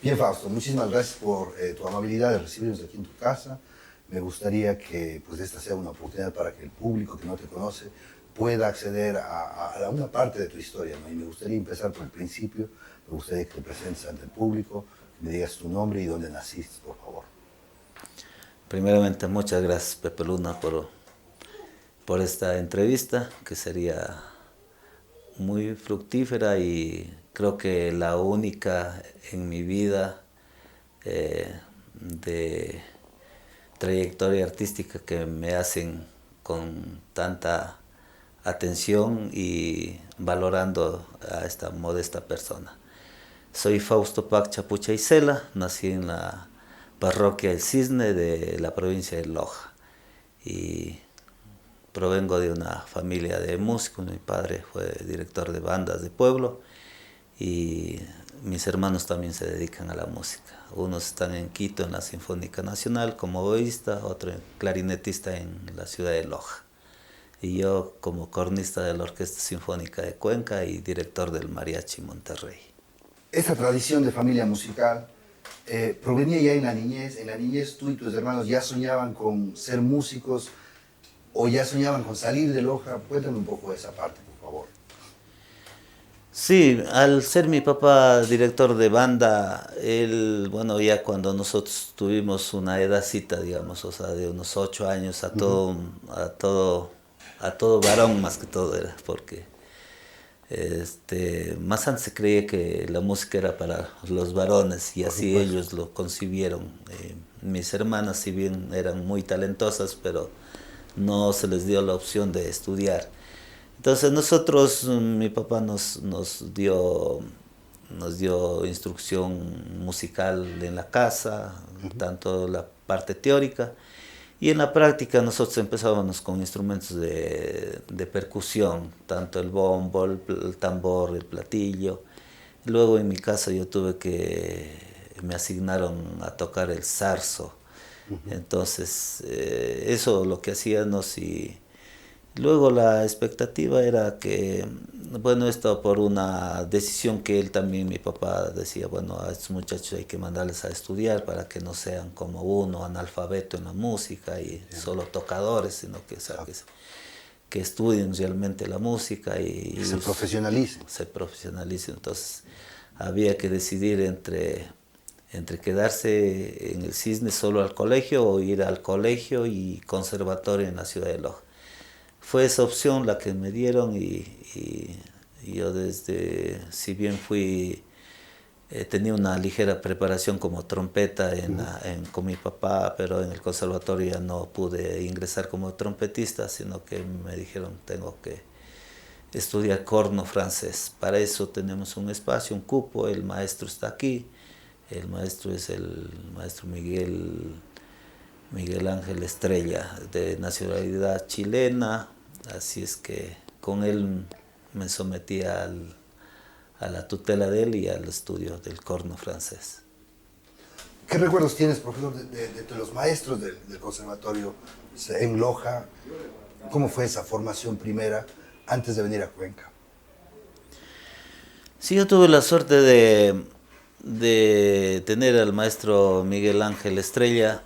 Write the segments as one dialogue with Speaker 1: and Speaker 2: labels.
Speaker 1: Bien, Fausto, muchísimas gracias por tu amabilidad de recibirnos aquí en tu casa. Me gustaría que pues, esta sea una oportunidad para que el público que no te conoce pueda acceder a una parte de tu historia, ¿no? Y me gustaría empezar por el principio. Me gustaría que te presentes ante el público, que me digas tu nombre y dónde naciste, por favor.
Speaker 2: Primeramente, muchas gracias, Pepe Luna, por esta entrevista, que sería muy fructífera y creo que la única en mi vida de trayectoria artística que me hacen con tanta atención y valorando a esta modesta persona. Soy Fausto Pac Chapucha Isela, nací en la parroquia El Cisne de la provincia de Loja y provengo de una familia de músicos. Mi padre fue director de bandas de pueblo y mis hermanos también se dedican a la música. Unos están en Quito en la Sinfónica Nacional como oboísta, otro clarinetista en la ciudad de Loja. Y yo como cornista de la Orquesta Sinfónica de Cuenca y director del Mariachi Monterrey.
Speaker 1: Esta tradición de familia musical provenía ya en la niñez. En la niñez tú y tus hermanos ya soñaban con ser músicos o ya soñaban con salir de Loja. Cuéntame un poco de esa parte, por favor.
Speaker 2: Sí, al ser mi papá director de banda, él, bueno, ya cuando nosotros tuvimos una edadcita, digamos, o sea, de unos 8 años, a todo varón más que todo era, porque más antes se creía que la música era para los varones y
Speaker 1: Por
Speaker 2: así
Speaker 1: supuesto.
Speaker 2: ellos lo concibieron. Mis hermanas, si bien eran muy talentosas, pero no se les dio la opción de estudiar. Entonces nosotros, mi papá nos dio instrucción musical en la casa, tanto la parte teórica, y en la práctica nosotros empezábamos con instrumentos de percusión, tanto el bombo, el tambor, el platillo. Luego en mi casa me asignaron a tocar el zarzo. Entonces eso lo que hacíamos y luego la expectativa era que, bueno, esto por una decisión que él también, mi papá decía, bueno, a estos muchachos hay que mandarles a estudiar para que no sean como uno, analfabeto en la música y solo tocadores, sino que, o sea, que estudien realmente la música
Speaker 1: Que se profesionalicen.
Speaker 2: se profesionalicen. Entonces había que decidir entre quedarse en el Cisne solo al colegio o ir al colegio y conservatorio en la ciudad de Loja. Fue esa opción la que me dieron y yo si bien tenía una ligera preparación como trompeta con mi papá, pero en el conservatorio ya no pude ingresar como trompetista, sino que me dijeron tengo que estudiar corno francés. Para eso tenemos un espacio, un cupo, el maestro está aquí, el maestro es el maestro Miguel Ángel Estrella, de nacionalidad chilena, así es que con él me sometí a la tutela de él y al estudio del corno francés.
Speaker 1: ¿Qué recuerdos tienes, profesor, de los maestros del conservatorio en Loja? ¿Cómo fue esa formación primera antes de venir a Cuenca?
Speaker 2: Sí, yo tuve la suerte de tener al maestro Miguel Ángel Estrella,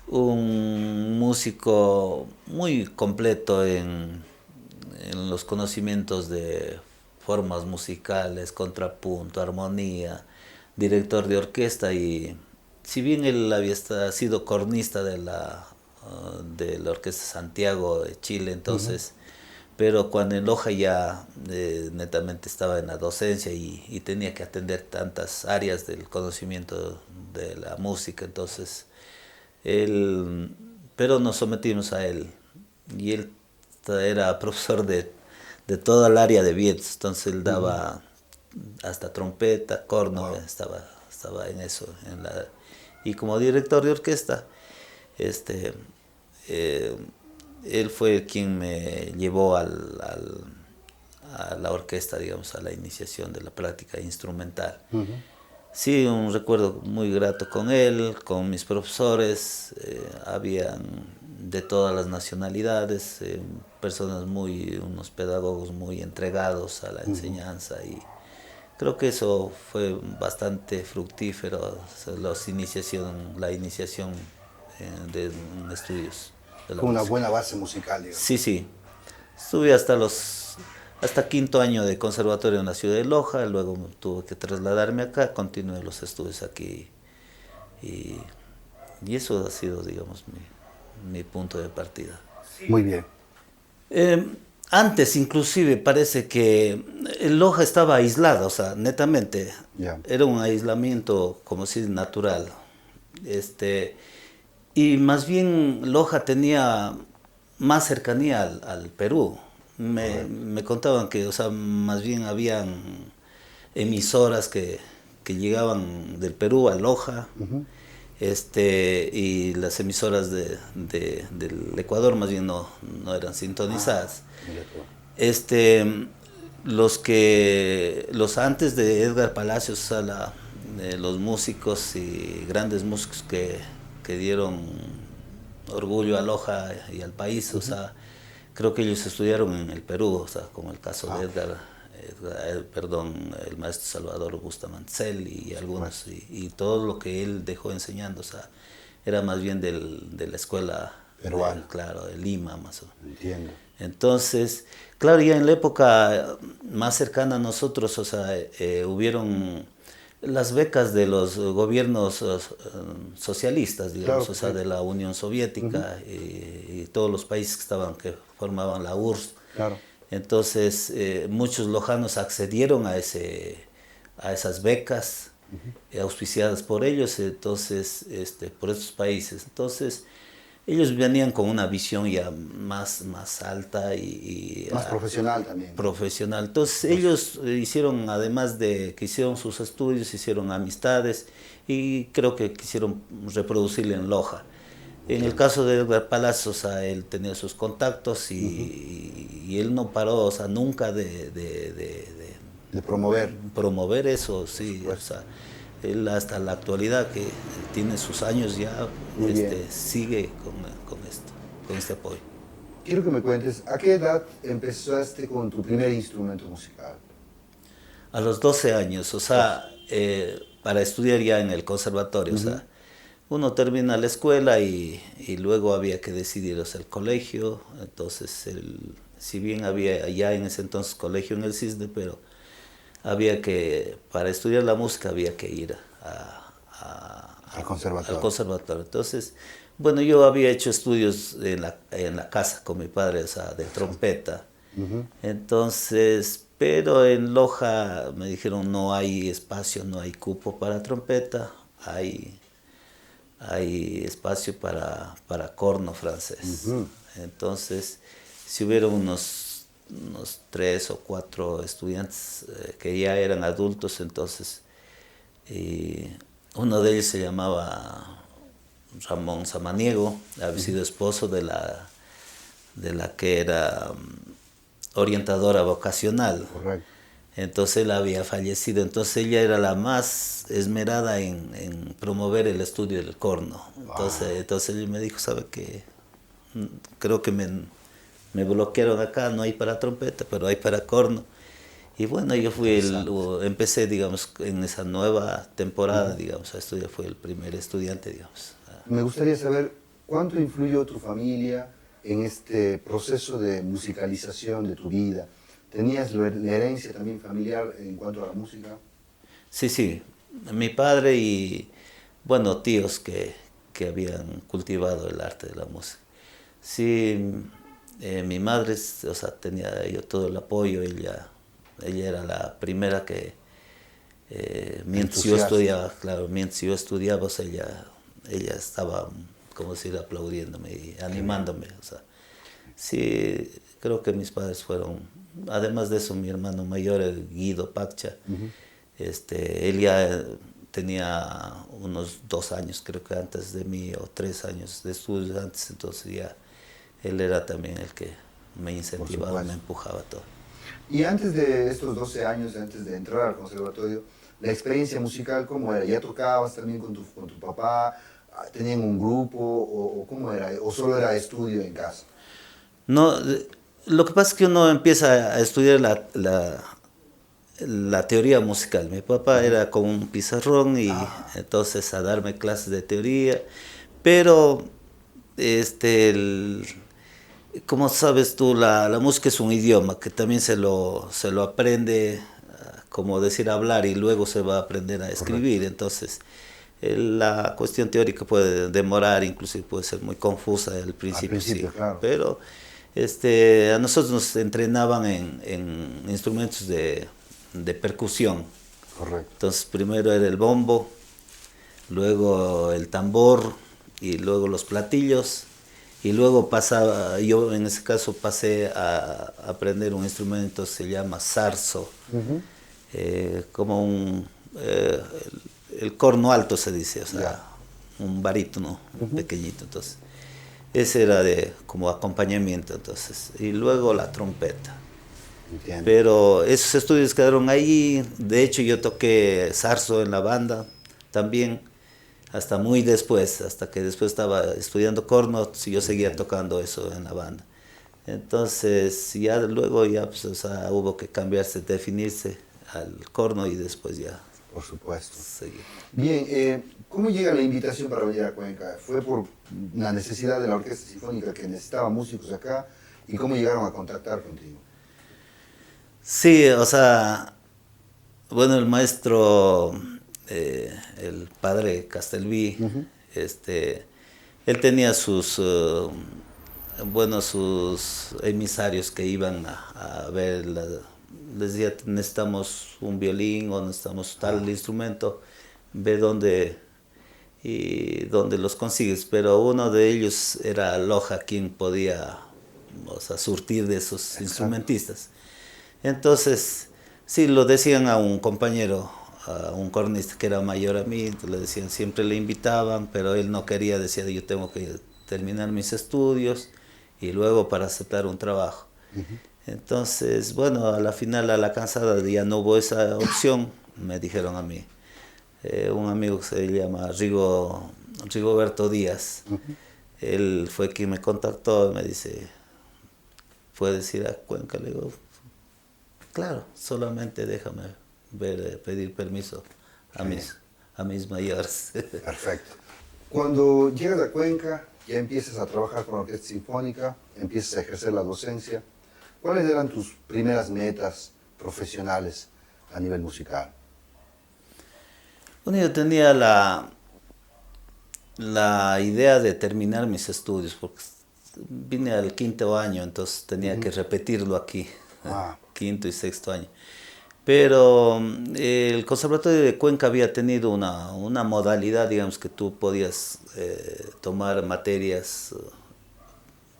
Speaker 2: un músico muy completo en los conocimientos de formas musicales, contrapunto, armonía, director de orquesta y si bien él había sido cornista de la Orquesta Santiago de Chile, entonces, pero cuando en Loja ya netamente estaba en la docencia y tenía que atender tantas áreas del conocimiento de la música, entonces él, pero nos sometimos a él y él era profesor de toda el área de vientos, entonces él daba hasta trompeta, corno,
Speaker 1: Wow.
Speaker 2: estaba en eso. Y como director de orquesta, este, eh, él fue quien me llevó a la orquesta, digamos, a la iniciación de la práctica instrumental. Sí, un recuerdo muy grato con él, con mis profesores, habían de todas las nacionalidades, unos pedagogos muy entregados a la enseñanza creo que eso fue bastante fructífero, o sea, la iniciación de estudios de la
Speaker 1: Con una
Speaker 2: música.
Speaker 1: buena base musical, digamos.
Speaker 2: Sí, sí. Estuve hasta quinto año de conservatorio en la ciudad de Loja, luego tuve que trasladarme acá, continué los estudios aquí y, y eso ha sido, digamos, mi punto de partida.
Speaker 1: Muy bien.
Speaker 2: Eh, Antes inclusive parece que Loja estaba aislada, o sea, netamente,
Speaker 1: Ya.
Speaker 2: era un aislamiento como si natural. Este, y más bien Loja tenía más cercanía al Perú.
Speaker 1: Correcto.
Speaker 2: Me contaban que, o sea, más bien habían emisoras que llegaban del Perú a Loja,
Speaker 1: Ujú.
Speaker 2: y las emisoras del Ecuador más bien no eran
Speaker 1: Ah,
Speaker 2: sintonizadas.
Speaker 1: mira tú.
Speaker 2: Este, los antes de Edgar Palacios, o sea, los músicos y grandes músicos que dieron orgullo a Loja y al país, o sea, creo que ellos estudiaron en el Perú, o sea, como el caso de
Speaker 1: Ah,
Speaker 2: perdón, el maestro Salvador Bustamante y
Speaker 1: por supuesto.
Speaker 2: algunos, y todo lo que él dejó enseñando, o sea, era más bien de la escuela,
Speaker 1: Peruano.
Speaker 2: claro, de Lima, más o menos.
Speaker 1: Entiendo.
Speaker 2: Entonces, claro, ya en la época más cercana a nosotros, o sea, hubieron las becas de los gobiernos socialistas,
Speaker 1: Claro,
Speaker 2: digamos, o sea, de
Speaker 1: perfecto.
Speaker 2: la Unión
Speaker 1: Ujú.
Speaker 2: Soviética y todos los países que formaban la URSS.
Speaker 1: Claro.
Speaker 2: Entonces, muchos lojanos accedieron a esas becas auspiciadas por ellos, entonces, por estos países. Entonces, ellos venían con una visión ya más alta
Speaker 1: Más profesional también, ¿no?
Speaker 2: profesional. Entonces
Speaker 1: Por su-
Speaker 2: ellos hicieron, además de que hicieron sus estudios, hicieron amistades y creo que quisieron reproducirlo en Loja. En el
Speaker 1: Entiendo.
Speaker 2: caso de Edgar Palacios, o sea, él tenía sus contactos
Speaker 1: Ujú.
Speaker 2: y él no paró, o sea, nunca de
Speaker 1: De promover,
Speaker 2: promover eso,
Speaker 1: por
Speaker 2: sí, o
Speaker 1: supuesto.
Speaker 2: sea, él hasta la actualidad que tiene sus años ya,
Speaker 1: Muy bien.
Speaker 2: sigue con esto, con este apoyo.
Speaker 1: Quiero que me cuentes, ¿a qué edad empezaste con tu primer instrumento musical?
Speaker 2: A los 12 años, o
Speaker 1: Dos.
Speaker 2: sea, para estudiar ya en el conservatorio, o
Speaker 1: Ujú.
Speaker 2: sea, uno termina la escuela y luego había que decidir, o sea, el colegio, entonces, si bien había ya en ese entonces colegio en el CISDE, pero para estudiar la música había que ir
Speaker 1: Al
Speaker 2: al
Speaker 1: conservatorio.
Speaker 2: conservatorio. Entonces, bueno, yo había hecho estudios en la casa con mi padre, o sea, de trompeta.
Speaker 1: Ujú.
Speaker 2: Entonces, pero en Loja me dijeron no hay espacio, no hay cupo para trompeta, hay espacio para corno francés.
Speaker 1: Ujú.
Speaker 2: Entonces, si hubiera unos 3 o 4 estudiantes que ya eran adultos, entonces y uno de ellos se llamaba Ramón Samaniego, había sido esposo de la que era orientadora vocacional.
Speaker 1: Correcto.
Speaker 2: Entonces él había fallecido, entonces ella era la más esmerada en promover el estudio del corno.
Speaker 1: Wow.
Speaker 2: Entonces él me dijo, ¿sabe qué? Creo que me bloquearon acá, no hay para trompeta, pero hay para corno. Y bueno,
Speaker 1: Interesante.
Speaker 2: empecé, digamos, en esa nueva temporada,
Speaker 1: Ujú.
Speaker 2: digamos, a estudiar, fui el primer estudiante, digamos.
Speaker 1: Me gustaría saber cuánto influyó tu familia en este proceso de musicalización de tu vida. ¿Tenías la herencia también familiar en cuanto a la música?
Speaker 2: Sí, sí, mi padre y, bueno, tíos que habían cultivado el arte de la música. Sí, mi madre, o sea, tenía yo todo el apoyo, ella era la primera que, mientras yo
Speaker 1: Entusiasta.
Speaker 2: estudiaba, claro, mientras yo estudiaba, o sea, ella estaba, como decir, aplaudiéndome y
Speaker 1: Qué bien.
Speaker 2: animándome, o sea, sí, creo que mis padres fueron, además de eso, mi hermano mayor, el Guido Paccha,
Speaker 1: Ujú.
Speaker 2: él ya tenía unos 2 años, creo que antes de mí, o 3 años de estudios antes, entonces ya él era también el que me
Speaker 1: Por
Speaker 2: incentivaba, me
Speaker 1: supuesto.
Speaker 2: empujaba todo.
Speaker 1: Y antes de estos 12 años, antes de entrar al conservatorio, la experiencia musical, ¿cómo era? ¿Ya tocabas también con tu papá? ¿Tenían un grupo? O cómo era? ¿O solo era estudio en casa?
Speaker 2: No, lo que pasa es que uno empieza a estudiar la teoría musical. Mi papá era con un pizarrón y
Speaker 1: Ah,
Speaker 2: entonces a darme clases de teoría, pero este, como sabes tú, la música es un idioma que también se lo aprende, como decir hablar, y luego se va a aprender a
Speaker 1: correcto.
Speaker 2: escribir. Entonces, la cuestión teórica puede demorar, inclusive puede ser muy confusa al
Speaker 1: Al
Speaker 2: principio, sí.
Speaker 1: principio, claro.
Speaker 2: Pero a nosotros nos entrenaban en instrumentos de percusión.
Speaker 1: Correcto.
Speaker 2: Entonces, primero era el bombo, luego el tambor y luego los platillos. Y luego pasaba, yo en ese caso pasé a aprender un instrumento, se llama zarzo,
Speaker 1: Ujú.
Speaker 2: como eh, el corno alto se dice, o
Speaker 1: Ya.
Speaker 2: sea, un barítono
Speaker 1: Ujú.
Speaker 2: pequeñito. Entonces, ese era de como acompañamiento, entonces. Y luego la trompeta.
Speaker 1: Entiendo.
Speaker 2: Pero esos estudios quedaron ahí. De hecho, yo toqué zarzo en la banda también, hasta muy después, hasta que después estaba estudiando corno, si yo seguía
Speaker 1: Entiendo.
Speaker 2: tocando eso en la banda. Entonces, ya luego ya pues, o sea, hubo que cambiarse, definirse al corno y después ya
Speaker 1: Por supuesto.
Speaker 2: seguir.
Speaker 1: Bien, ¿cómo llega la invitación para venir a Cuenca? ¿Fue por la necesidad de la Orquesta Sinfónica que necesitaba músicos acá? ¿Y cómo llegaron a contactar contigo?
Speaker 2: Sí, o sea, bueno, el maestro, el padre Castelví,
Speaker 1: Ujú.
Speaker 2: él tenía bueno, sus emisarios que iban a ver, les decía, necesitamos un violín o necesitamos tal
Speaker 1: Ah,
Speaker 2: instrumento, ve dónde y dónde los consigues, pero uno de ellos era Loja, quien podía, o sea, surtir de esos
Speaker 1: exacto.
Speaker 2: instrumentistas. Entonces, sí, lo decían a un compañero, a un cornista que era mayor a mí, entonces le decían, siempre le invitaban, pero él no quería, decía, yo tengo que terminar mis estudios y luego para aceptar un trabajo.
Speaker 1: Ujú.
Speaker 2: Entonces, bueno, a la final, a la cansada, ya no hubo esa opción, me dijeron a mí. Un amigo que se llama Rigoberto Díaz,
Speaker 1: Ujú.
Speaker 2: él fue quien me contactó y me dice, ¿puedes ir a Cuenca? Le digo, claro, solamente déjame ver, pedir permiso a
Speaker 1: Qué bien,
Speaker 2: a mis mayores.
Speaker 1: perfecto. Cuando llegas a Cuenca, ya empiezas a trabajar con la Orquesta Sinfónica, empiezas a ejercer la docencia. ¿Cuáles eran tus primeras metas profesionales a nivel musical?
Speaker 2: Bueno, yo tenía la idea de terminar mis estudios, porque vine al quinto año, entonces tenía
Speaker 1: Ujú.
Speaker 2: que repetirlo aquí,
Speaker 1: Ah,
Speaker 2: quinto y sexto año. Pero el Conservatorio de Cuenca había tenido una modalidad, digamos, que tú podías tomar materias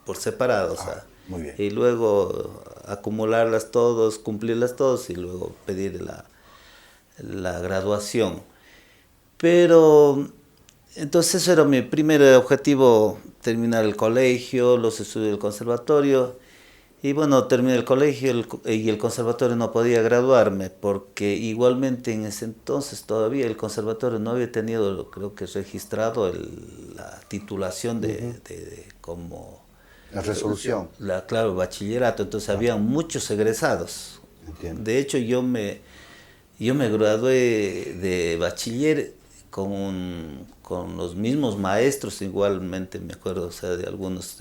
Speaker 2: por separado, o
Speaker 1: ah,
Speaker 2: sea,
Speaker 1: muy bien.
Speaker 2: y luego acumularlas todos, cumplirlas todos y luego pedir la graduación. Pero entonces eso era mi primer objetivo, terminar el colegio, los estudios del conservatorio. Y bueno, terminé el colegio y el conservatorio no podía graduarme porque igualmente en ese entonces todavía el conservatorio no había tenido, creo que registrado la titulación
Speaker 1: Ujú.
Speaker 2: como,
Speaker 1: La resolución.
Speaker 2: claro, bachillerato. Entonces
Speaker 1: Ah,
Speaker 2: había muchos egresados.
Speaker 1: entiendo.
Speaker 2: De hecho, yo me gradué de bachiller con los mismos maestros, igualmente me acuerdo, o sea, de algunos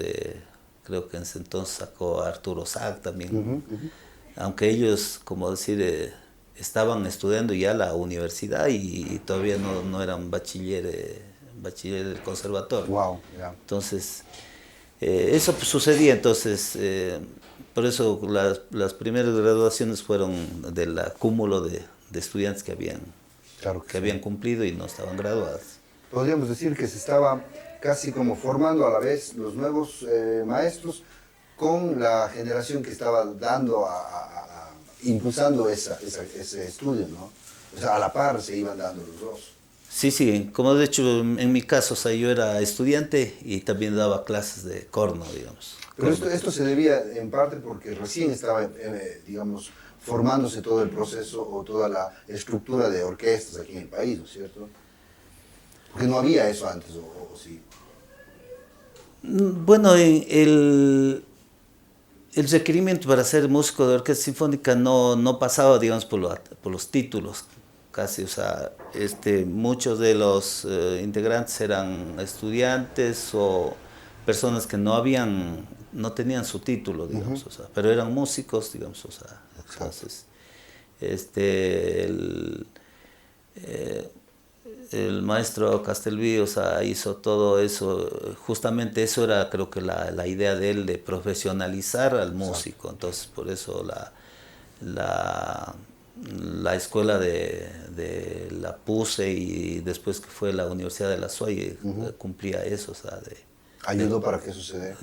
Speaker 2: creo que en ese entonces sacó Arturo Sack también,
Speaker 1: Ujú, ujú.
Speaker 2: aunque ellos, como decir, estaban estudiando ya la universidad y todavía no eran bachiller del conservatorio.
Speaker 1: Wow, ya.
Speaker 2: Entonces, eso pues, sucedía, entonces, por eso las primeras graduaciones fueron del acúmulo de estudiantes
Speaker 1: Claro que
Speaker 2: que
Speaker 1: sí.
Speaker 2: habían cumplido y no estaban graduados.
Speaker 1: Podríamos decir que se estaba casi como formando a la vez los nuevos maestros con la generación que estaba dando, impulsando ese estudio, ¿no? O sea, a la par se iban dando los dos.
Speaker 2: Sí, sí, como de hecho en mi caso, o sea, yo era estudiante y también daba clases de corno, digamos,
Speaker 1: Pero
Speaker 2: corno.
Speaker 1: esto se debía en parte porque recién estaba, digamos, formándose todo el proceso o toda la estructura de orquestas aquí en el país, ¿no es cierto? Porque no había eso antes, o sí.
Speaker 2: Bueno, el requerimiento para ser músico de orquesta sinfónica no pasaba, digamos, por los títulos, casi, o sea, muchos de los integrantes eran estudiantes o personas que no tenían su título, digamos, o sea, pero eran músicos, digamos, o sea, entonces, el, eh, el maestro Castelví, o sea, hizo todo eso, justamente eso era creo que la idea de él de profesionalizar al músico, entonces por eso la, la escuela de la PUSE y después que fue la Universidad de la SOY cumplía eso, o sea,
Speaker 1: ayudó para que sucediera.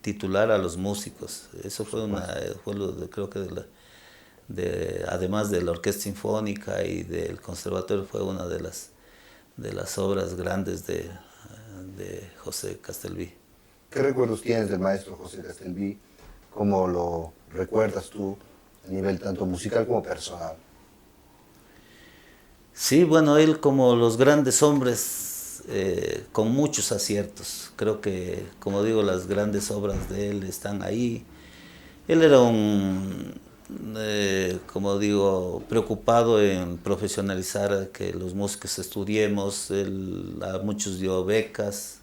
Speaker 2: Titular a los músicos, eso fue creo que además de la Orquesta Sinfónica y del Conservatorio, fue una de las obras grandes de José Castelví.
Speaker 1: ¿Qué recuerdos tienes del maestro José Castelví? ¿Cómo lo recuerdas tú a nivel tanto musical como personal?
Speaker 2: Sí, bueno, él como los grandes hombres, con muchos aciertos. Creo que, como digo, las grandes obras de él están ahí. Él era como digo, preocupado en profesionalizar, que los músicos estudiemos. Él a muchos dio becas.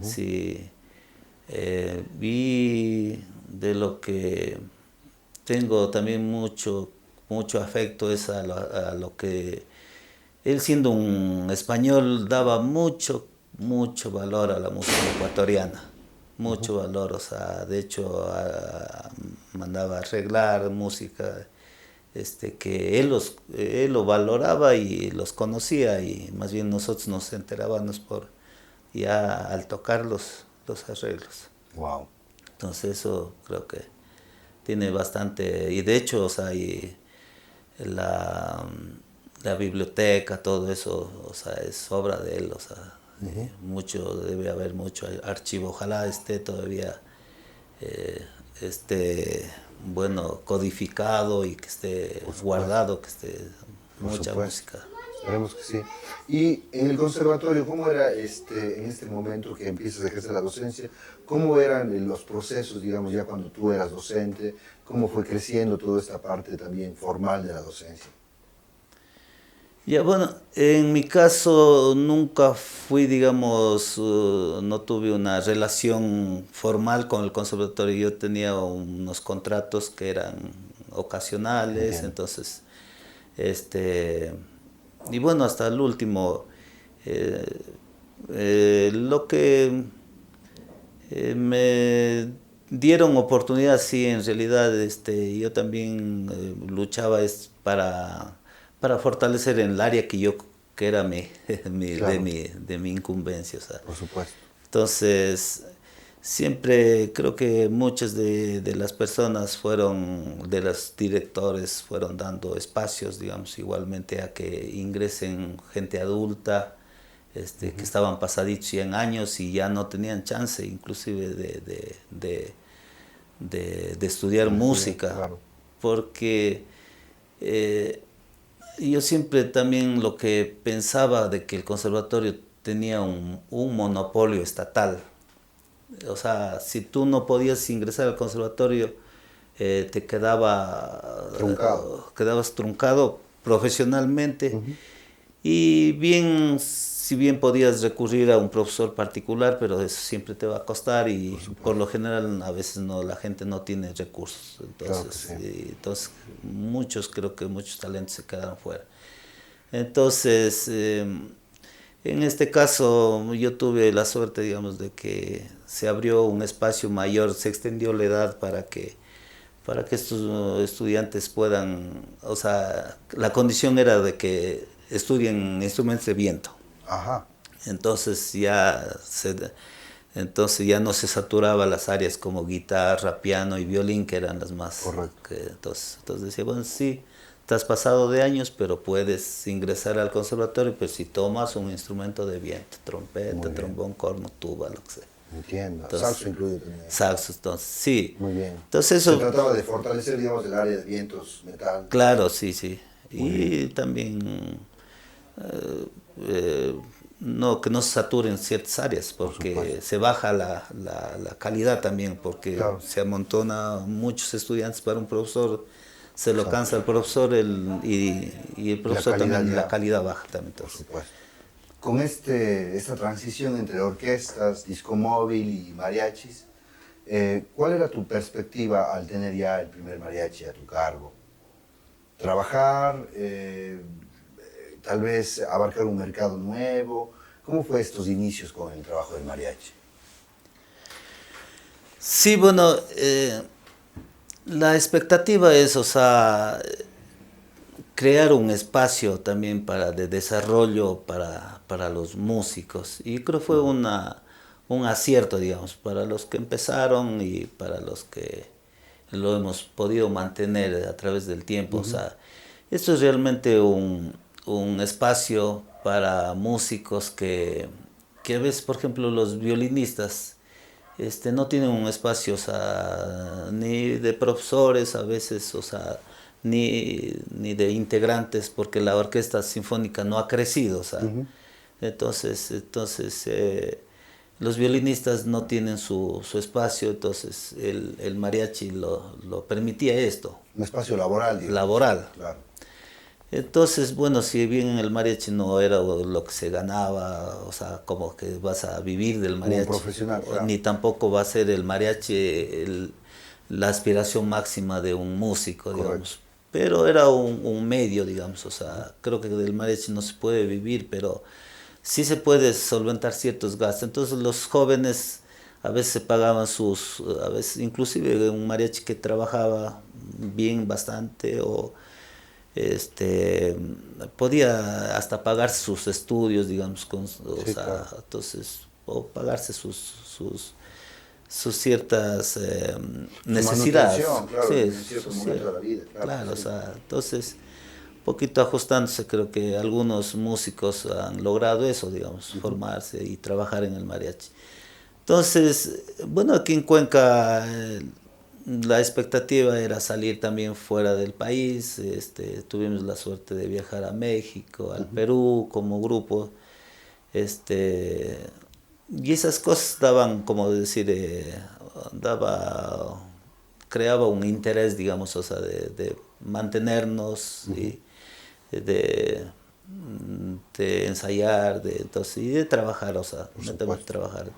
Speaker 2: Sí, vi de lo que tengo también mucho afecto es a lo que él, siendo un español, daba mucho valor a la música ecuatoriana, mucho valor, o sea, de hecho mandaba arreglar música que él lo valoraba y los conocía, y más bien nosotros nos enterábamos ya al tocar los arreglos.
Speaker 1: Wow.
Speaker 2: Entonces eso creo que tiene bastante, y de hecho, o sea, y la biblioteca, todo eso, o sea, es obra de él, o sea, debe haber mucho archivo, ojalá esté todavía, bueno, codificado y que esté guardado, que esté mucha música.
Speaker 1: Esperemos que sí. Y en el conservatorio, ¿cómo era en este momento que empiezas a ejercer la docencia? ¿Cómo eran los procesos, digamos, ya cuando tú eras docente? ¿Cómo fue creciendo toda esta parte también formal de la docencia?
Speaker 2: Ya, bueno, en mi caso nunca fui, digamos, no tuve una relación formal con el conservatorio. Yo tenía unos contratos que eran ocasionales,
Speaker 1: Entiendo.
Speaker 2: entonces, y bueno, hasta el último, lo que me dieron oportunidad, sí, en realidad, yo también luchaba para fortalecer en el área que era
Speaker 1: Claro.
Speaker 2: de mi incumbencia, o sea.
Speaker 1: Por supuesto.
Speaker 2: Entonces, siempre creo que muchas de las personas de los directores fueron dando espacios, digamos, igualmente a que ingresen gente adulta, que estaban pasaditos 100 años y ya no tenían chance inclusive de estudiar música,
Speaker 1: Claro.
Speaker 2: porque yo siempre también lo que pensaba de que el conservatorio tenía un monopolio estatal. O sea, si tú no podías ingresar al conservatorio, te
Speaker 1: Truncado.
Speaker 2: quedabas truncado profesionalmente. Y si bien podías recurrir a un profesor particular, pero eso siempre te va a costar, y por lo general a veces la gente no tiene recursos. Entonces,
Speaker 1: Claro que sí.
Speaker 2: entonces creo que muchos talentos se quedaron fuera. Entonces, en este caso yo tuve la suerte, digamos, de que se abrió un espacio mayor, se extendió la edad para que estos estudiantes puedan, o sea, la condición era de que estudien instrumentos de viento.
Speaker 1: Ajá.
Speaker 2: Entonces ya no se saturaba las áreas como guitarra, piano y violín, que eran las más.
Speaker 1: Correcto.
Speaker 2: Entonces decía, bueno, sí, te has pasado de años, pero puedes ingresar al conservatorio, pero si tomas un instrumento de viento, trompeta, trombón, corno, tuba, lo que sea.
Speaker 1: Entiendo.
Speaker 2: Entonces,
Speaker 1: Saxo incluido también.
Speaker 2: Saxo, entonces, sí.
Speaker 1: Muy bien.
Speaker 2: Entonces eso.
Speaker 1: Se trataba de fortalecer, digamos, el área de vientos, metal.
Speaker 2: Claro, sí, sí.
Speaker 1: Muy
Speaker 2: Y
Speaker 1: bien.
Speaker 2: también, eh, que no se saturen ciertas áreas, porque se baja la calidad también, porque
Speaker 1: Claro.
Speaker 2: se amontona muchos estudiantes para un profesor, se lo
Speaker 1: Exacto.
Speaker 2: cansa el profesor y el profesor
Speaker 1: calidad
Speaker 2: también,
Speaker 1: ya,
Speaker 2: la calidad baja también.
Speaker 1: por
Speaker 2: Entonces.
Speaker 1: supuesto. Con esta transición entre orquestas, disco móvil y mariachis, ¿cuál era tu perspectiva al tener ya el primer mariachi a tu cargo? ¿Trabajar, tal vez abarcar un mercado nuevo? ¿Cómo fue estos inicios con el trabajo del mariachi?
Speaker 2: Sí, bueno, la expectativa es, o sea, crear un espacio también de desarrollo para los músicos. Y creo que fue un acierto, digamos, para los que empezaron y para los que lo hemos podido mantener a través del tiempo. O sea, esto es realmente un espacio para músicos que a veces, por ejemplo, los violinistas no tienen un espacio, o sea, ni de profesores a veces, o sea, ni de integrantes, porque la orquesta sinfónica no ha crecido, o sea. Entonces los violinistas no tienen su espacio, entonces el mariachi lo permitía esto,
Speaker 1: Un espacio laboral, digamos.
Speaker 2: laboral.
Speaker 1: Claro.
Speaker 2: Entonces, bueno, si bien el mariachi no era lo que se ganaba, o sea, como que vas a vivir del
Speaker 1: Como un
Speaker 2: mariachi,
Speaker 1: profesional, claro.
Speaker 2: ni tampoco va a ser el mariachi la aspiración máxima de un músico,
Speaker 1: Correcto.
Speaker 2: digamos. Pero era un medio, digamos, o sea, creo que del mariachi no se puede vivir, pero sí se puede solventar ciertos gastos. Entonces los jóvenes a veces se pagaban a veces inclusive un mariachi que trabajaba bien bastante o podía hasta pagarse sus estudios, digamos, o sea,
Speaker 1: claro.
Speaker 2: entonces, o pagarse sus ciertas necesidades.
Speaker 1: Manutención, claro,
Speaker 2: Sí,
Speaker 1: en cierto momento de la vida, claro.
Speaker 2: claro, o
Speaker 1: Sí.
Speaker 2: sea, entonces, un poquito ajustándose, creo que algunos músicos han logrado eso, digamos, formarse y trabajar en el mariachi. Entonces, bueno, aquí en Cuenca la expectativa era salir también fuera del país. Tuvimos la suerte de viajar a México, al Perú como grupo. Este, y esas cosas daban, como decir, creaba un interés, digamos, o sea, de mantenernos y de, de ensayar, entonces, y de trabajar, o sea,
Speaker 1: Por
Speaker 2: netamente
Speaker 1: supuesto.
Speaker 2: trabajar.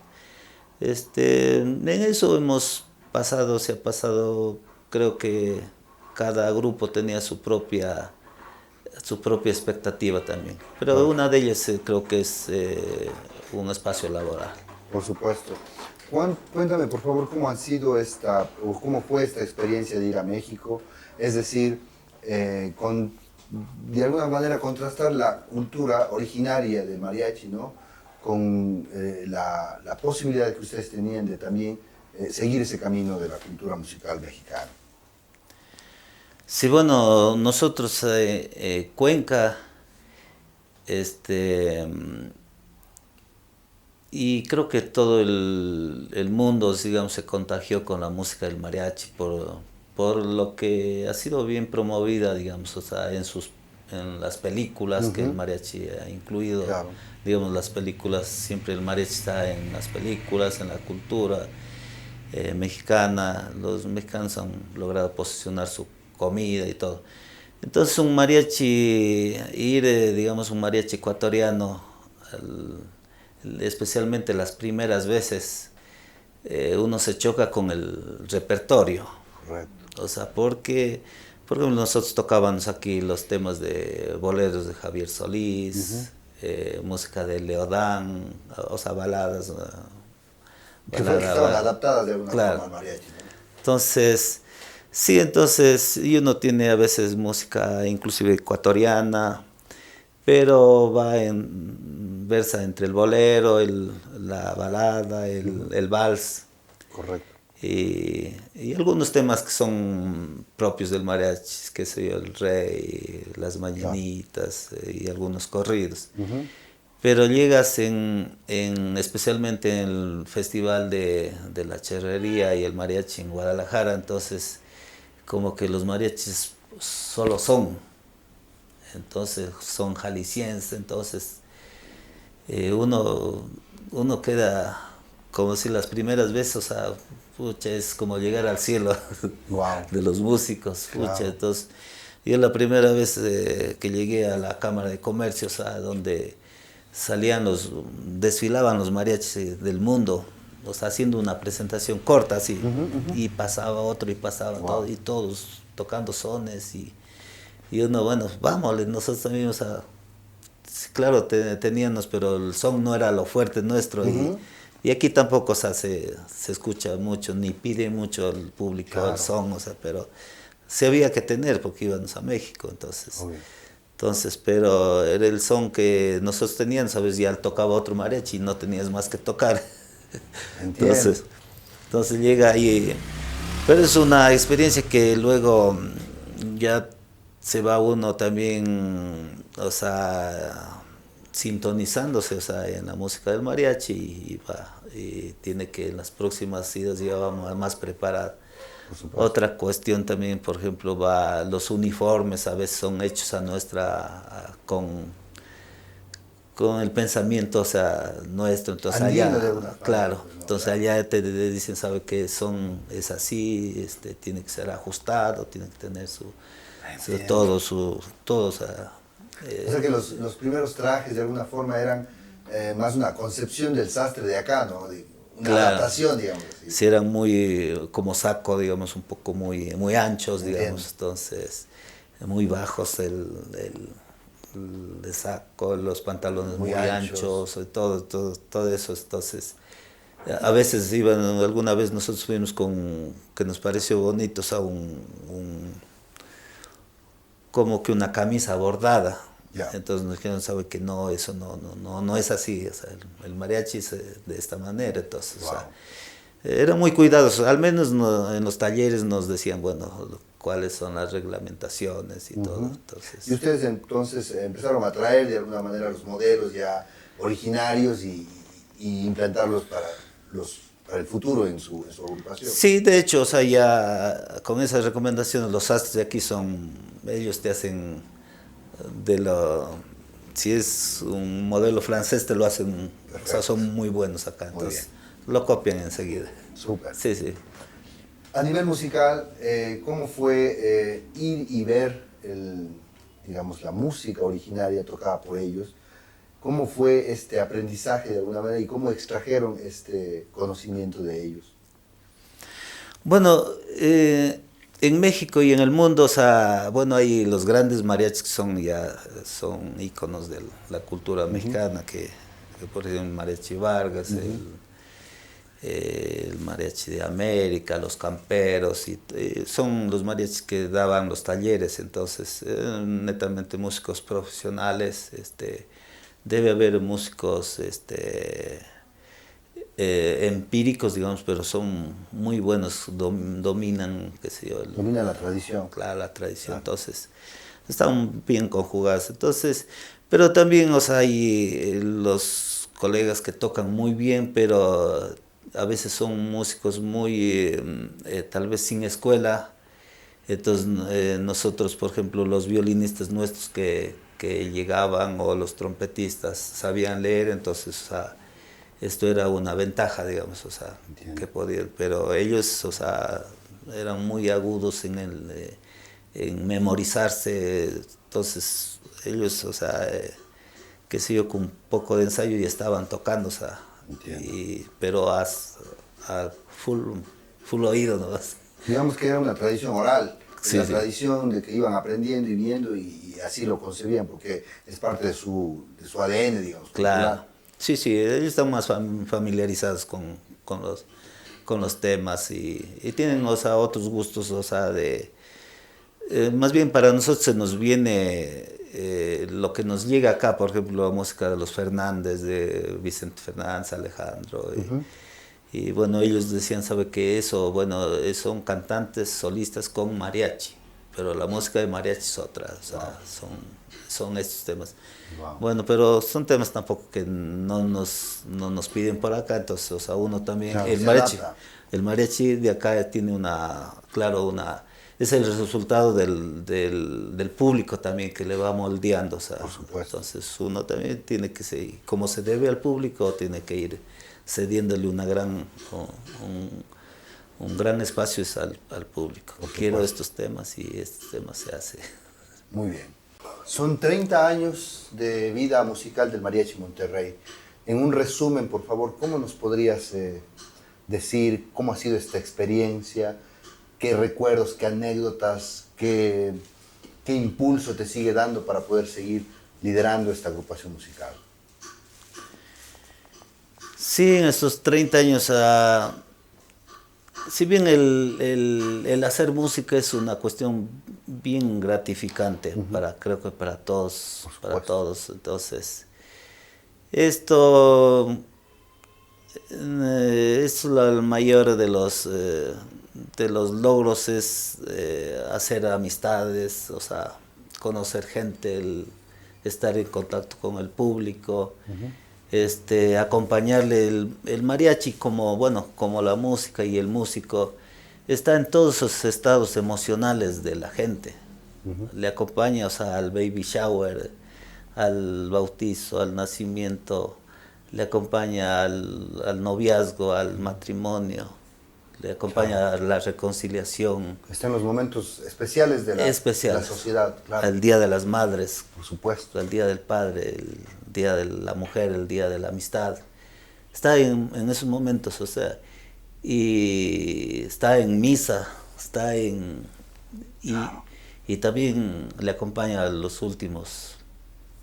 Speaker 2: En eso se ha pasado, creo que cada grupo tenía su propia expectativa también. Pero
Speaker 1: Claro.
Speaker 2: una de ellas creo que es un espacio laboral.
Speaker 1: Por supuesto. Juan, cuéntame por favor cómo han sido o cómo fue esta experiencia de ir a México, es decir, de alguna manera contrastar la cultura originaria del mariachi, ¿no? Con la posibilidad que ustedes tenían de también seguir ese camino de la cultura musical mexicana.
Speaker 2: Sí, bueno, nosotros, Cuenca, y creo que todo el mundo, digamos, se contagió con la música del mariachi por lo que ha sido bien promovida, digamos, o sea, en las películas que el mariachi ha incluido.
Speaker 1: Claro.
Speaker 2: Digamos, las películas, siempre el mariachi está en las películas, en la cultura mexicana. Los mexicanos han logrado posicionar su comida y todo. Entonces un mariachi, digamos, un mariachi ecuatoriano, especialmente las primeras veces, uno se choca con el repertorio.
Speaker 1: Correcto.
Speaker 2: O sea, porque por ejemplo, nosotros tocábamos aquí los temas de boleros de Javier Solís, música de Leodán, o sea, baladas.
Speaker 1: Que estaban adaptadas de alguna
Speaker 2: Claro.
Speaker 1: forma al mariachi, ¿no?
Speaker 2: Entonces, sí, entonces, y uno tiene a veces música inclusive ecuatoriana, pero versa entre el bolero, la balada, el vals
Speaker 1: Correcto.
Speaker 2: y algunos temas que son propios del mariachi, que sé yo, el rey, las mañanitas y algunos corridos. Pero llegas especialmente en el Festival de la Charrería y el Mariachi en Guadalajara, entonces como que los mariachis entonces son jaliscienses, entonces uno queda como si las primeras veces, o sea, pucha, es como llegar al cielo
Speaker 1: Wow.
Speaker 2: de los músicos, pucha.
Speaker 1: Claro.
Speaker 2: Entonces, yo la primera vez que llegué a la Cámara de Comercio, o sea, donde desfilaban los mariachis del mundo, o sea, haciendo una presentación corta así, y pasaba otro y pasaba
Speaker 1: Wow.
Speaker 2: todo, y todos tocando sones, y uno, bueno, vámonos, nosotros también, o sea, sí, claro, teníamos, pero el son no era lo fuerte nuestro, y aquí tampoco, o sea, se escucha mucho, ni pide mucho el público
Speaker 1: Claro.
Speaker 2: el son, o sea, pero se había que tener porque íbamos a México, entonces.
Speaker 1: Obvio.
Speaker 2: Entonces, pero era el son que nosotros teníamos, ¿sabes? Ya tocaba otro mariachi y no tenías más que tocar.
Speaker 1: Entiendo.
Speaker 2: Entonces llega ahí. Pero es una experiencia que luego ya se va uno también, o sea, sintonizándose, o sea, en la música del mariachi y tiene que en las próximas idas ya vamos más preparado.
Speaker 1: Por supuesto.
Speaker 2: Otra cuestión también, por ejemplo, los uniformes a veces son hechos con el pensamiento, o sea, nuestro. Entonces
Speaker 1: Andiendo de
Speaker 2: allá,
Speaker 1: alguna forma,
Speaker 2: claro,
Speaker 1: pues, ¿no?
Speaker 2: entonces
Speaker 1: Claro.
Speaker 2: allá te dicen, sabe que es así, tiene que ser ajustado, tiene que tener
Speaker 1: Entiendo.
Speaker 2: todo, o sea,
Speaker 1: O sea que los primeros trajes de alguna forma eran más una concepción del sastre de acá, ¿no? Una
Speaker 2: claro.
Speaker 1: adaptación, digamos así.
Speaker 2: Sí, eran muy como saco, digamos, un poco muy anchos, digamos,
Speaker 1: Entiendo.
Speaker 2: entonces muy bajos el saco, los pantalones
Speaker 1: Muy
Speaker 2: muy
Speaker 1: anchos.
Speaker 2: anchos, todo eso, entonces a veces alguna vez nosotros fuimos que nos pareció bonito, o sea, como que una camisa bordada.
Speaker 1: Ya.
Speaker 2: Entonces nos dijeron, sabe que no, eso no es así, o sea, el mariachi es de esta manera, entonces,
Speaker 1: Wow.
Speaker 2: o sea, eran muy cuidadosos, al menos en los talleres nos decían, bueno, cuáles son las reglamentaciones y todo, entonces.
Speaker 1: Y ustedes entonces empezaron a traer de alguna manera los modelos ya originarios y implantarlos para el futuro en su agrupación.
Speaker 2: Sí, de hecho, o sea, ya con esas recomendaciones, los sastres de aquí ellos te hacen si es un modelo francés, te lo hacen, o sea, son muy buenos acá,
Speaker 1: Muy
Speaker 2: entonces lo copian enseguida.
Speaker 1: Súper.
Speaker 2: Sí, sí.
Speaker 1: A nivel musical, ¿cómo fue ir y ver digamos, la música originaria tocada por ellos? ¿Cómo fue este aprendizaje de alguna manera y cómo extrajeron este conocimiento de ellos?
Speaker 2: Bueno, en México y en el mundo, o sea, bueno, hay los grandes mariachis que son íconos de la cultura mexicana, que por ejemplo el mariachi Vargas, el mariachi de América, los camperos, son los mariachis que daban los talleres, entonces netamente músicos profesionales, debe haber músicos empíricos, digamos, pero son muy buenos, dominan, qué sé yo,
Speaker 1: Domina la tradición.
Speaker 2: claro, la tradición,
Speaker 1: Claro.
Speaker 2: entonces están bien conjugados, entonces, pero también, o sea, hay los colegas que tocan muy bien, pero a veces son músicos tal vez sin escuela, entonces nosotros, por ejemplo, los violinistas nuestros que llegaban o los trompetistas sabían leer, entonces, o sea, esto era una ventaja, digamos, o sea,
Speaker 1: Entiendo.
Speaker 2: que podían, pero ellos, o sea, eran muy agudos en memorizarse, entonces ellos, o sea, qué sé yo, con un poco de ensayo ya estaban tocando, o sea,
Speaker 1: Entiendo.
Speaker 2: pero a full oído nomás.
Speaker 1: Digamos que era una tradición oral,
Speaker 2: Sí,
Speaker 1: la
Speaker 2: sí.
Speaker 1: tradición de que iban aprendiendo y viendo y así lo concebían porque es parte de de su ADN, digamos.
Speaker 2: Claro.
Speaker 1: cultural.
Speaker 2: Sí, sí, ellos están más familiarizados con los temas y tienen, o sea, otros gustos, o sea, más bien para nosotros se nos viene lo que nos llega acá, por ejemplo, la música de los Fernández, de Vicente Fernández, Alejandro, y bueno, ellos decían, ¿sabe qué? Eso, bueno, son cantantes solistas con mariachi, pero la música de mariachi es otra, o sea, son estos temas.
Speaker 1: Wow.
Speaker 2: Bueno, pero son temas tampoco que no nos piden por acá, entonces, o sea, uno también,
Speaker 1: Claro,
Speaker 2: el
Speaker 1: se
Speaker 2: mariachi,
Speaker 1: adapta.
Speaker 2: el mariachi de acá tiene claro, es el resultado del público también que le va moldeando. O sea,
Speaker 1: Por supuesto.
Speaker 2: entonces uno también tiene que seguir, como se debe al público, tiene que ir cediéndole un gran espacio es al público. Quiero estos temas y estos temas se hace.
Speaker 1: Muy bien. Son 30 años de vida musical del Mariachi Monterrey. En un resumen, por favor, ¿cómo nos podrías decir cómo ha sido esta experiencia? ¿Qué recuerdos, qué anécdotas, qué impulso te sigue dando para poder seguir liderando esta agrupación musical?
Speaker 2: Sí, en estos 30 años, si bien el hacer música es una cuestión bien gratificante creo que para todos, entonces esto es el mayor de los logros es hacer amistades, o sea, conocer gente, estar en contacto con el público. Acompañarle el mariachi como la música y el músico está en todos esos estados emocionales de la gente. Le acompaña, o sea, al baby shower, al bautizo, al nacimiento, le acompaña al noviazgo, al matrimonio, le acompaña a la reconciliación.
Speaker 1: Está en los momentos especiales de la sociedad, claro.
Speaker 2: Al Día de las Madres,
Speaker 1: por supuesto,
Speaker 2: al Día del Padre, el Día de la Mujer, el Día de la Amistad. Está en esos momentos, o sea, y está en misa, y también le acompaña a los últimos,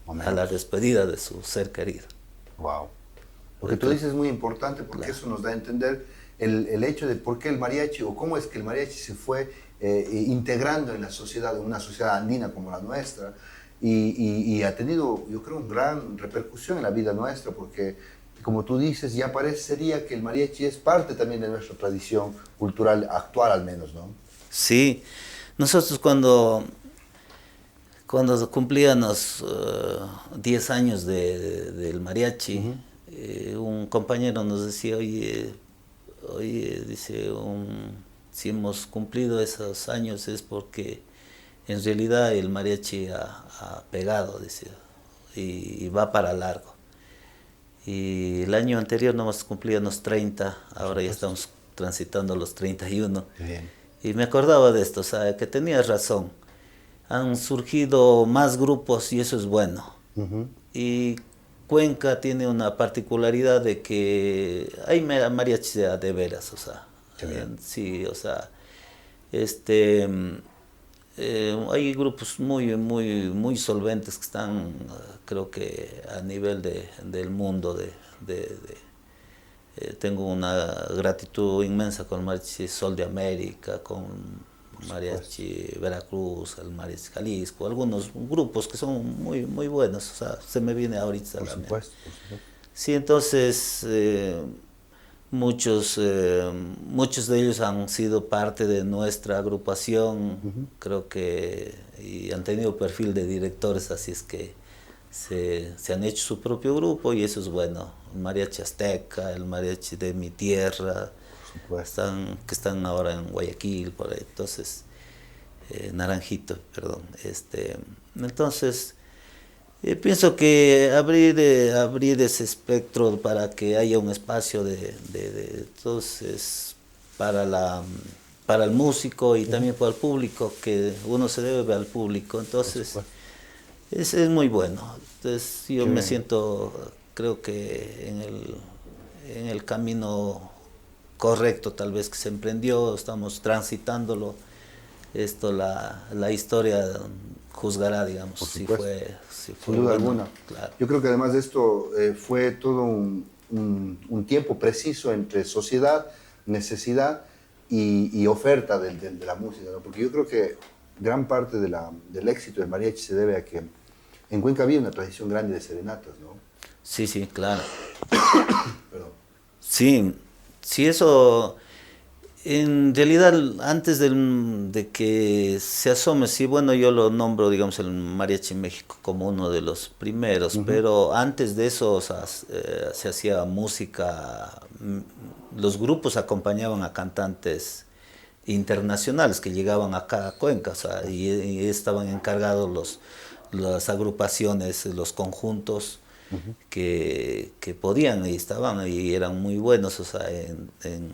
Speaker 2: a la despedida de su ser querido.
Speaker 1: Wow. Lo que tú dices es muy importante porque eso nos da a entender el hecho de por qué el mariachi o cómo es que el mariachi se fue integrando en la sociedad, en una sociedad andina como la nuestra, y ha tenido, yo creo, una gran repercusión en la vida nuestra, porque, como tú dices, ya parecería que el mariachi es parte también de nuestra tradición cultural actual, al menos, ¿no?
Speaker 2: Sí, nosotros cuando cumplíamos 10 años del mariachi, un compañero nos decía, oye, dice, si hemos cumplido esos años es porque en realidad el mariachi ha pegado, dice, y va para largo. Y el año anterior no hemos cumplido los 30, ahora ya estamos transitando los 31.
Speaker 1: Bien.
Speaker 2: Y me acordaba de esto, o sea, que tenías razón. Han surgido más grupos y eso es bueno. Y Cuenca tiene una particularidad de que hay mariachis de veras, o sea. Sí, o sea, hay grupos muy solventes que están, creo que a nivel del mundo. Tengo una gratitud inmensa con el Mariachi Sol de América, con Mariachi Veracruz, el Mariachi Jalisco, algunos grupos que son muy buenos, o sea, se me viene ahorita a la mente.
Speaker 1: Por supuesto.
Speaker 2: Sí, entonces muchos de ellos han sido parte de nuestra agrupación, creo que, y han tenido perfil de directores, así es que se han hecho su propio grupo y eso es bueno. El mariachi azteca, el mariachi de mi tierra, que están ahora en Guayaquil, por ahí. Entonces, Naranjito, perdón. Entonces, pienso que abrir ese espectro para que haya un espacio entonces, para el músico y también para el público, que uno se debe ver al público. Entonces, es muy bueno. Entonces, yo me siento, creo que en el camino correcto tal vez que se emprendió, estamos transitándolo. La historia juzgará, digamos, si fue
Speaker 1: sin duda alguna.
Speaker 2: Claro.
Speaker 1: Yo creo que además de esto fue todo un tiempo preciso entre sociedad, necesidad y oferta de la música, ¿no? Porque yo creo que gran parte del éxito del mariachi se debe a que en Cuenca había una tradición grande de serenatas, ¿no?
Speaker 2: Sí, claro.
Speaker 1: Perdón.
Speaker 2: Sí, eso, en realidad, antes de que se asome, sí, bueno, yo lo nombro, digamos, el Mariachi México como uno de los primeros, pero antes de eso, o sea, se hacía música, los grupos acompañaban a cantantes internacionales que llegaban acá a Cuenca, o sea, y estaban encargados las agrupaciones, los conjuntos que podían y estaban y eran muy buenos, o sea, en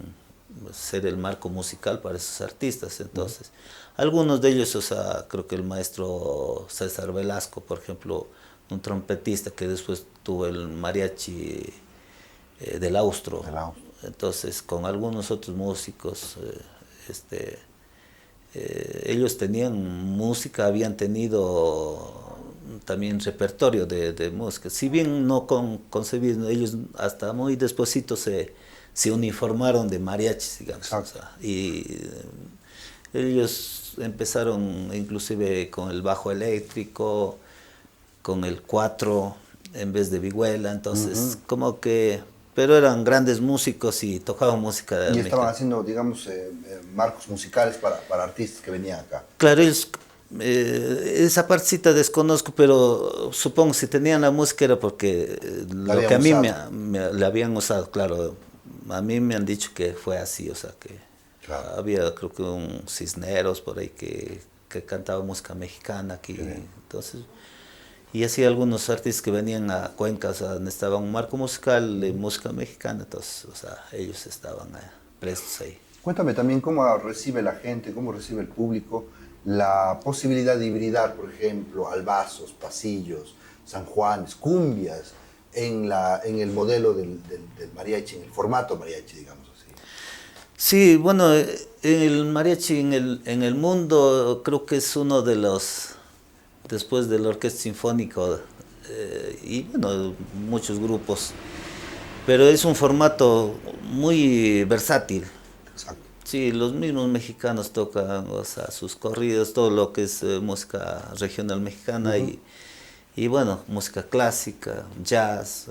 Speaker 2: ser el marco musical para esos artistas. Entonces, algunos de ellos, o sea, creo que el maestro César Velasco, por ejemplo, un trompetista que después tuvo el mariachi del Austro. Entonces, con algunos otros músicos, ellos tenían música, habían tenido también repertorio de música. Si bien no concebido, ellos hasta muy despuesito se uniformaron de mariachis, digamos. O sea, y ellos empezaron inclusive con el bajo eléctrico, con el cuatro en vez de vihuela, entonces como que, pero eran grandes músicos y tocaban música
Speaker 1: y estaban haciendo, digamos, marcos musicales para artistas que venían acá.
Speaker 2: Claro, ellos, esa partecita desconozco, pero supongo si tenían la música era porque lo que a mí le habían usado, claro, a mí me han dicho que fue así, o sea que había creo que un Cisneros por ahí que cantaba música mexicana aquí, entonces... Y así algunos artistas que venían a Cuenca, o sea, necesitaban un marco musical de música mexicana, entonces, o sea, ellos estaban prestos ahí.
Speaker 1: Cuéntame también cómo recibe la gente, cómo recibe el público la posibilidad de hibridar, por ejemplo, albazos, pasillos, San Juanes, cumbias, en el modelo del mariachi, en el formato mariachi, digamos así.
Speaker 2: Sí, bueno, el mariachi en el mundo creo que es uno de los... después del orquesta sinfónico y bueno, muchos grupos, pero es un formato muy versátil.
Speaker 1: Exacto.
Speaker 2: Sí, los mismos mexicanos tocan, o sea, sus corridos, todo lo que es música regional mexicana y bueno, música clásica, jazz,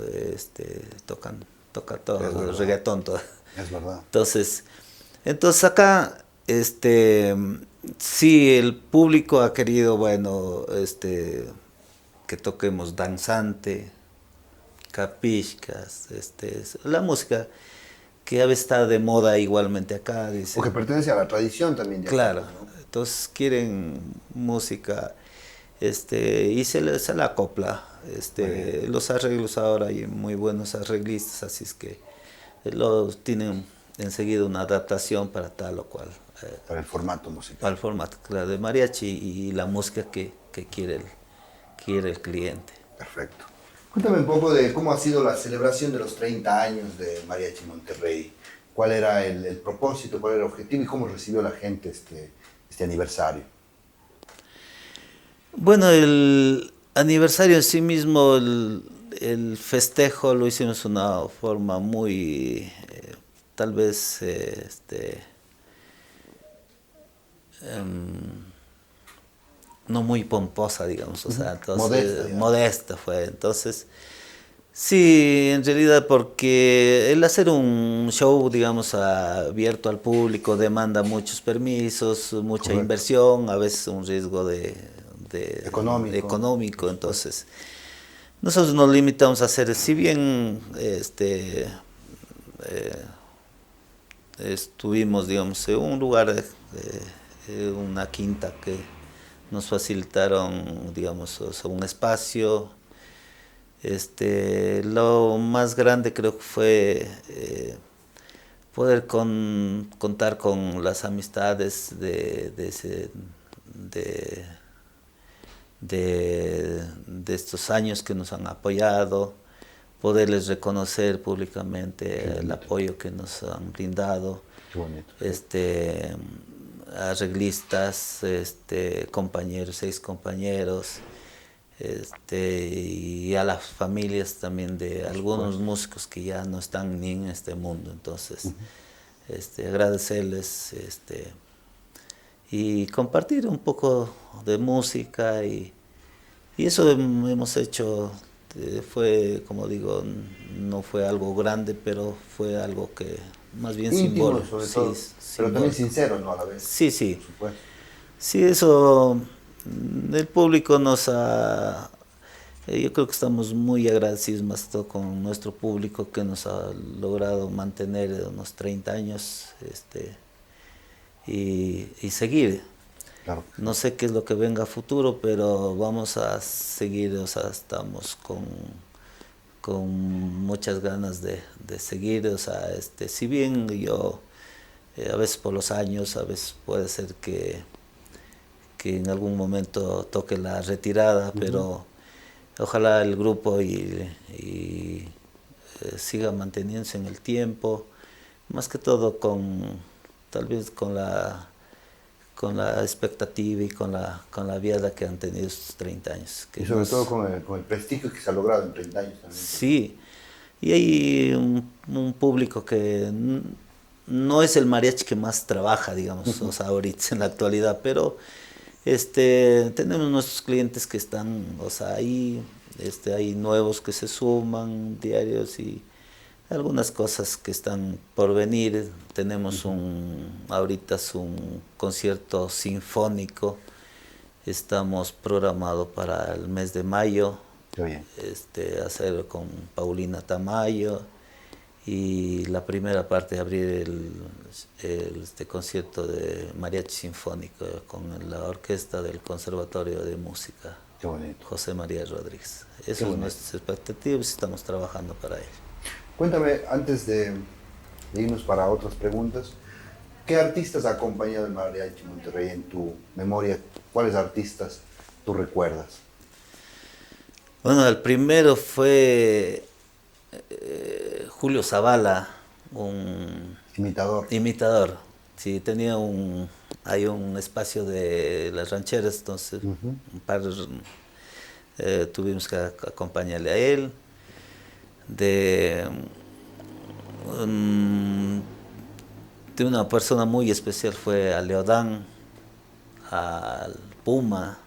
Speaker 2: toca todo, reggaetón, todo.
Speaker 1: Es verdad.
Speaker 2: Entonces acá, sí, el público ha querido, bueno, que toquemos danzante, capiscas, la música que a veces está de moda igualmente acá. Dice,
Speaker 1: o que pertenece a la tradición también de acá.
Speaker 2: Claro,
Speaker 1: ¿no?
Speaker 2: entonces quieren música, y se la acopla. Los arreglos ahora hay muy buenos arreglistas, así es que tienen enseguida una adaptación para tal o cual.
Speaker 1: Para el formato musical.
Speaker 2: Para el formato, claro, de mariachi y la música que quiere el cliente.
Speaker 1: Perfecto. Cuéntame un poco de cómo ha sido la celebración de los 30 años de Mariachi Monterrey. ¿Cuál era el propósito, cuál era el objetivo y cómo recibió la gente este aniversario?
Speaker 2: Bueno, el aniversario en sí mismo, el festejo lo hicimos de una forma muy, tal vez, no muy pomposa, digamos, o sea, entonces, modesta fue. Entonces, sí, en realidad porque el hacer un show, digamos, abierto al público demanda muchos permisos, mucha inversión, a veces un riesgo económico, entonces nosotros nos limitamos a hacer, si bien estuvimos, digamos, en un lugar, una quinta que nos facilitaron, digamos, o sea, un espacio. Lo más grande creo que fue poder contar con las amistades de estos años que nos han apoyado, poderles reconocer públicamente el apoyo que nos han brindado.
Speaker 1: Qué bonito.
Speaker 2: Arreglistas, compañeros, 6 compañeros, y a las familias también de algunos músicos que ya no están ni en este mundo. Entonces, agradecerles y compartir un poco de música y eso hemos hecho. Fue, como digo, no fue algo grande, pero fue algo que más bien
Speaker 1: íntimo,
Speaker 2: simbólico.
Speaker 1: sobre todo, pero también sincero, ¿no? A la vez.
Speaker 2: Sí, sí.
Speaker 1: Por supuesto.
Speaker 2: Sí, eso, el público nos ha... yo creo que estamos muy agradecidos más que todo con nuestro público que nos ha logrado mantener unos 30 años. y seguir.
Speaker 1: Claro.
Speaker 2: No sé qué es lo que venga a futuro, pero vamos a seguir, o sea, estamos con muchas ganas de seguir, o sea, si bien yo a veces por los años, a veces puede ser que en algún momento toque la retirada, pero ojalá el grupo siga manteniéndose en el tiempo, más que todo tal vez con la expectativa y con la vida que han tenido estos 30 años.
Speaker 1: Y sobre todo con el prestigio que se ha logrado en 30 años también.
Speaker 2: Sí, y hay un público que no es el mariachi que más trabaja, digamos, o sea, ahorita en la actualidad, pero tenemos nuestros clientes que están, o sea, ahí, hay nuevos que se suman diarios y algunas cosas que están por venir. Tenemos ahorita es un concierto sinfónico, estamos programados para el mes de mayo.
Speaker 1: Qué bien.
Speaker 2: Hacer con Paulina Tamayo y la primera parte abrir este concierto de mariachi sinfónico con la orquesta del Conservatorio de Música.
Speaker 1: Qué bonito.
Speaker 2: José María Rodríguez. Esas son nuestras expectativas y estamos trabajando para ello.
Speaker 1: Cuéntame, antes de irnos para otras preguntas, ¿qué artistas ha acompañado el Mariachi Monterrey en tu memoria? ¿Cuáles artistas tú recuerdas?
Speaker 2: Bueno, el primero fue Julio Zavala, un imitador. Sí, tenía hay un espacio de las rancheras, entonces un par tuvimos que acompañarle a él. De una persona muy especial fue a Leodán, al Puma,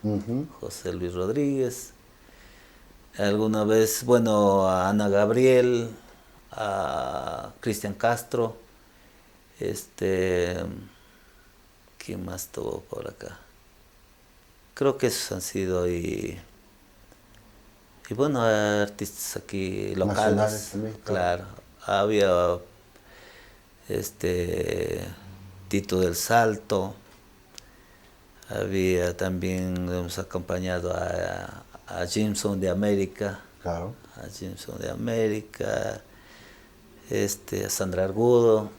Speaker 2: José Luis Rodríguez. Alguna vez, bueno, a Ana Gabriel, a Cristian Castro, ¿quién más estuvo por acá? Creo que esos han sido y bueno, artistas aquí locales,
Speaker 1: también,
Speaker 2: claro. Había Tito del Salto, había también, hemos acompañado a Jimson de América,
Speaker 1: claro.
Speaker 2: A Jimson de América, a Sandra Argudo,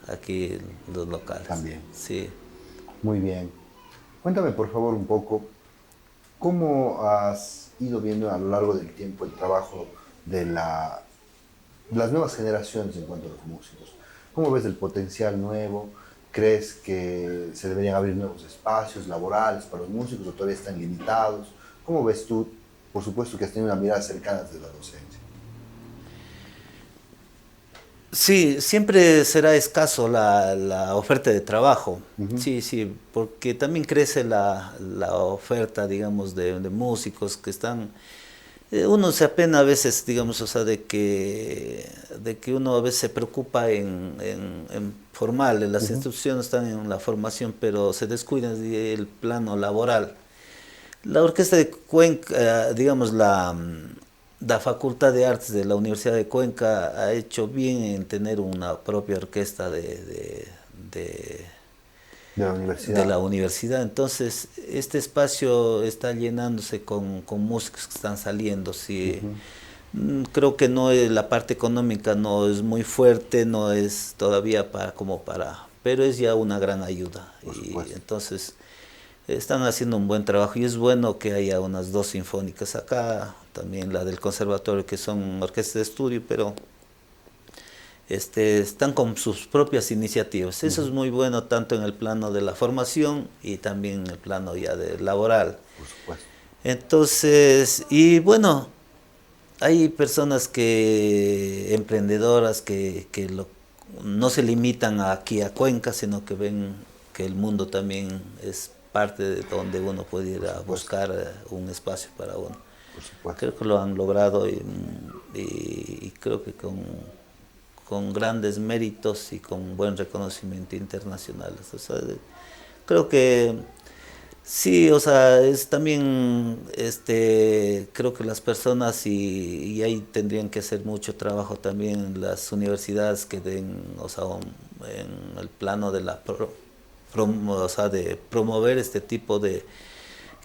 Speaker 2: aquí los locales.
Speaker 1: También.
Speaker 2: Sí.
Speaker 1: Muy bien. Cuéntame por favor un poco, ¿cómo has ido viendo a lo largo del tiempo el trabajo de las nuevas generaciones en cuanto a los músicos? ¿Cómo ves el potencial nuevo? ¿Crees que se deberían abrir nuevos espacios laborales para los músicos o todavía están limitados? ¿Cómo ves tú? Por supuesto que has tenido una mirada cercana de la docencia.
Speaker 2: Sí, siempre será escaso la oferta de trabajo. Sí, porque también crece la oferta, digamos, de músicos que están. Uno se apena a veces, digamos, o sea, de que uno a veces se preocupa en formar. Las instituciones están en la formación, pero se descuidan del plano laboral. La Orquesta de Cuenca, digamos, la Facultad de Artes de la Universidad de Cuenca ha hecho bien en tener una propia orquesta de la universidad. Entonces, este espacio está llenándose con músicos que están saliendo. Sí. Creo que la parte económica no es muy fuerte, no es todavía pero es ya una gran ayuda. Y entonces están haciendo un buen trabajo y es bueno que haya unas 2 sinfónicas acá, también la del conservatorio, que son orquestas de estudio, pero están con sus propias iniciativas. Eso es muy bueno tanto en el plano de la formación y también en el plano ya laboral.
Speaker 1: Por supuesto.
Speaker 2: Entonces, y bueno, hay personas emprendedoras que no se limitan aquí a Cuenca, sino que ven que el mundo también es parte de donde uno puede ir a buscar un espacio para uno.
Speaker 1: Por supuesto.
Speaker 2: Creo que lo han logrado y creo que con grandes méritos y con buen reconocimiento internacional. O sea, creo que sí, o sea, es también, creo que las personas y ahí tendrían que hacer mucho trabajo también las universidades que den, o sea, en el plano de la o sea, de promover este tipo de,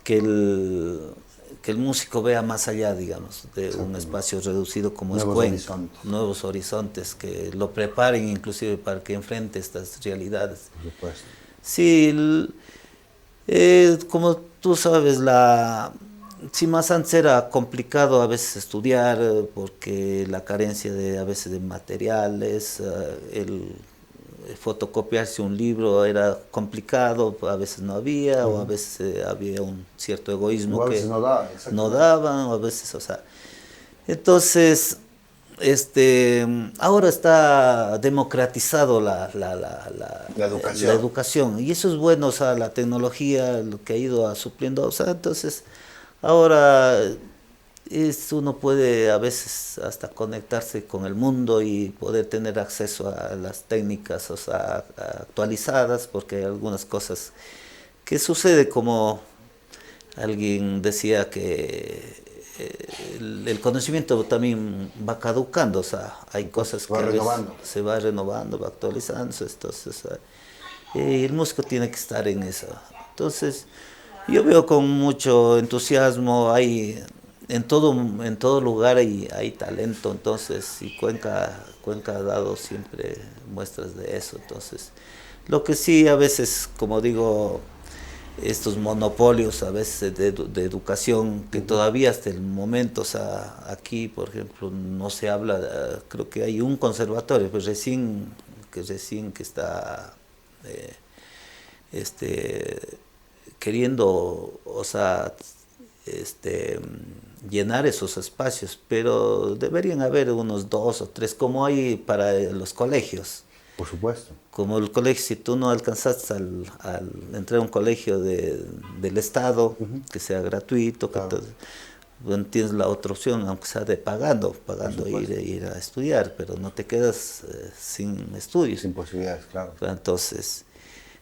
Speaker 2: que el músico vea más allá, digamos, de un espacio reducido como es Cuenca, nuevos horizontes, que lo preparen inclusive para que enfrente estas realidades.
Speaker 1: Por supuesto.
Speaker 2: Sí, como tú sabes, si más antes era complicado a veces estudiar porque la carencia a veces de materiales, el fotocopiarse un libro era complicado, a veces no había, o a veces había un cierto egoísmo que no daban, o a veces, o sea, entonces, ahora está democratizado la educación, y eso es bueno, o sea, la tecnología, lo que ha ido supliendo, o sea, entonces, ahora uno puede a veces hasta conectarse con el mundo y poder tener acceso a las técnicas, o sea, actualizadas, porque hay algunas cosas que sucede, como alguien decía, que el conocimiento también va caducando, o sea, hay cosas que a veces se va renovando, va actualizándose, entonces el músico tiene que estar en eso. Entonces, yo veo con mucho entusiasmo, en todo lugar hay talento, entonces, y Cuenca ha dado siempre muestras de eso. Entonces, lo que sí a veces, como digo, estos monopolios a veces de educación, que todavía hasta el momento, o sea, aquí, por ejemplo, no se habla, creo que hay un conservatorio, pues recién que está queriendo, o sea, llenar esos espacios, pero deberían haber unos 2 o 3, como hay para los colegios.
Speaker 1: Por supuesto.
Speaker 2: Como el colegio, si tú no alcanzaste al entrar a un colegio del Estado, que sea gratuito, claro, bueno, tienes la otra opción, aunque sea de pagando ir a estudiar, pero no te quedas sin estudios.
Speaker 1: Sin posibilidades, claro.
Speaker 2: Entonces,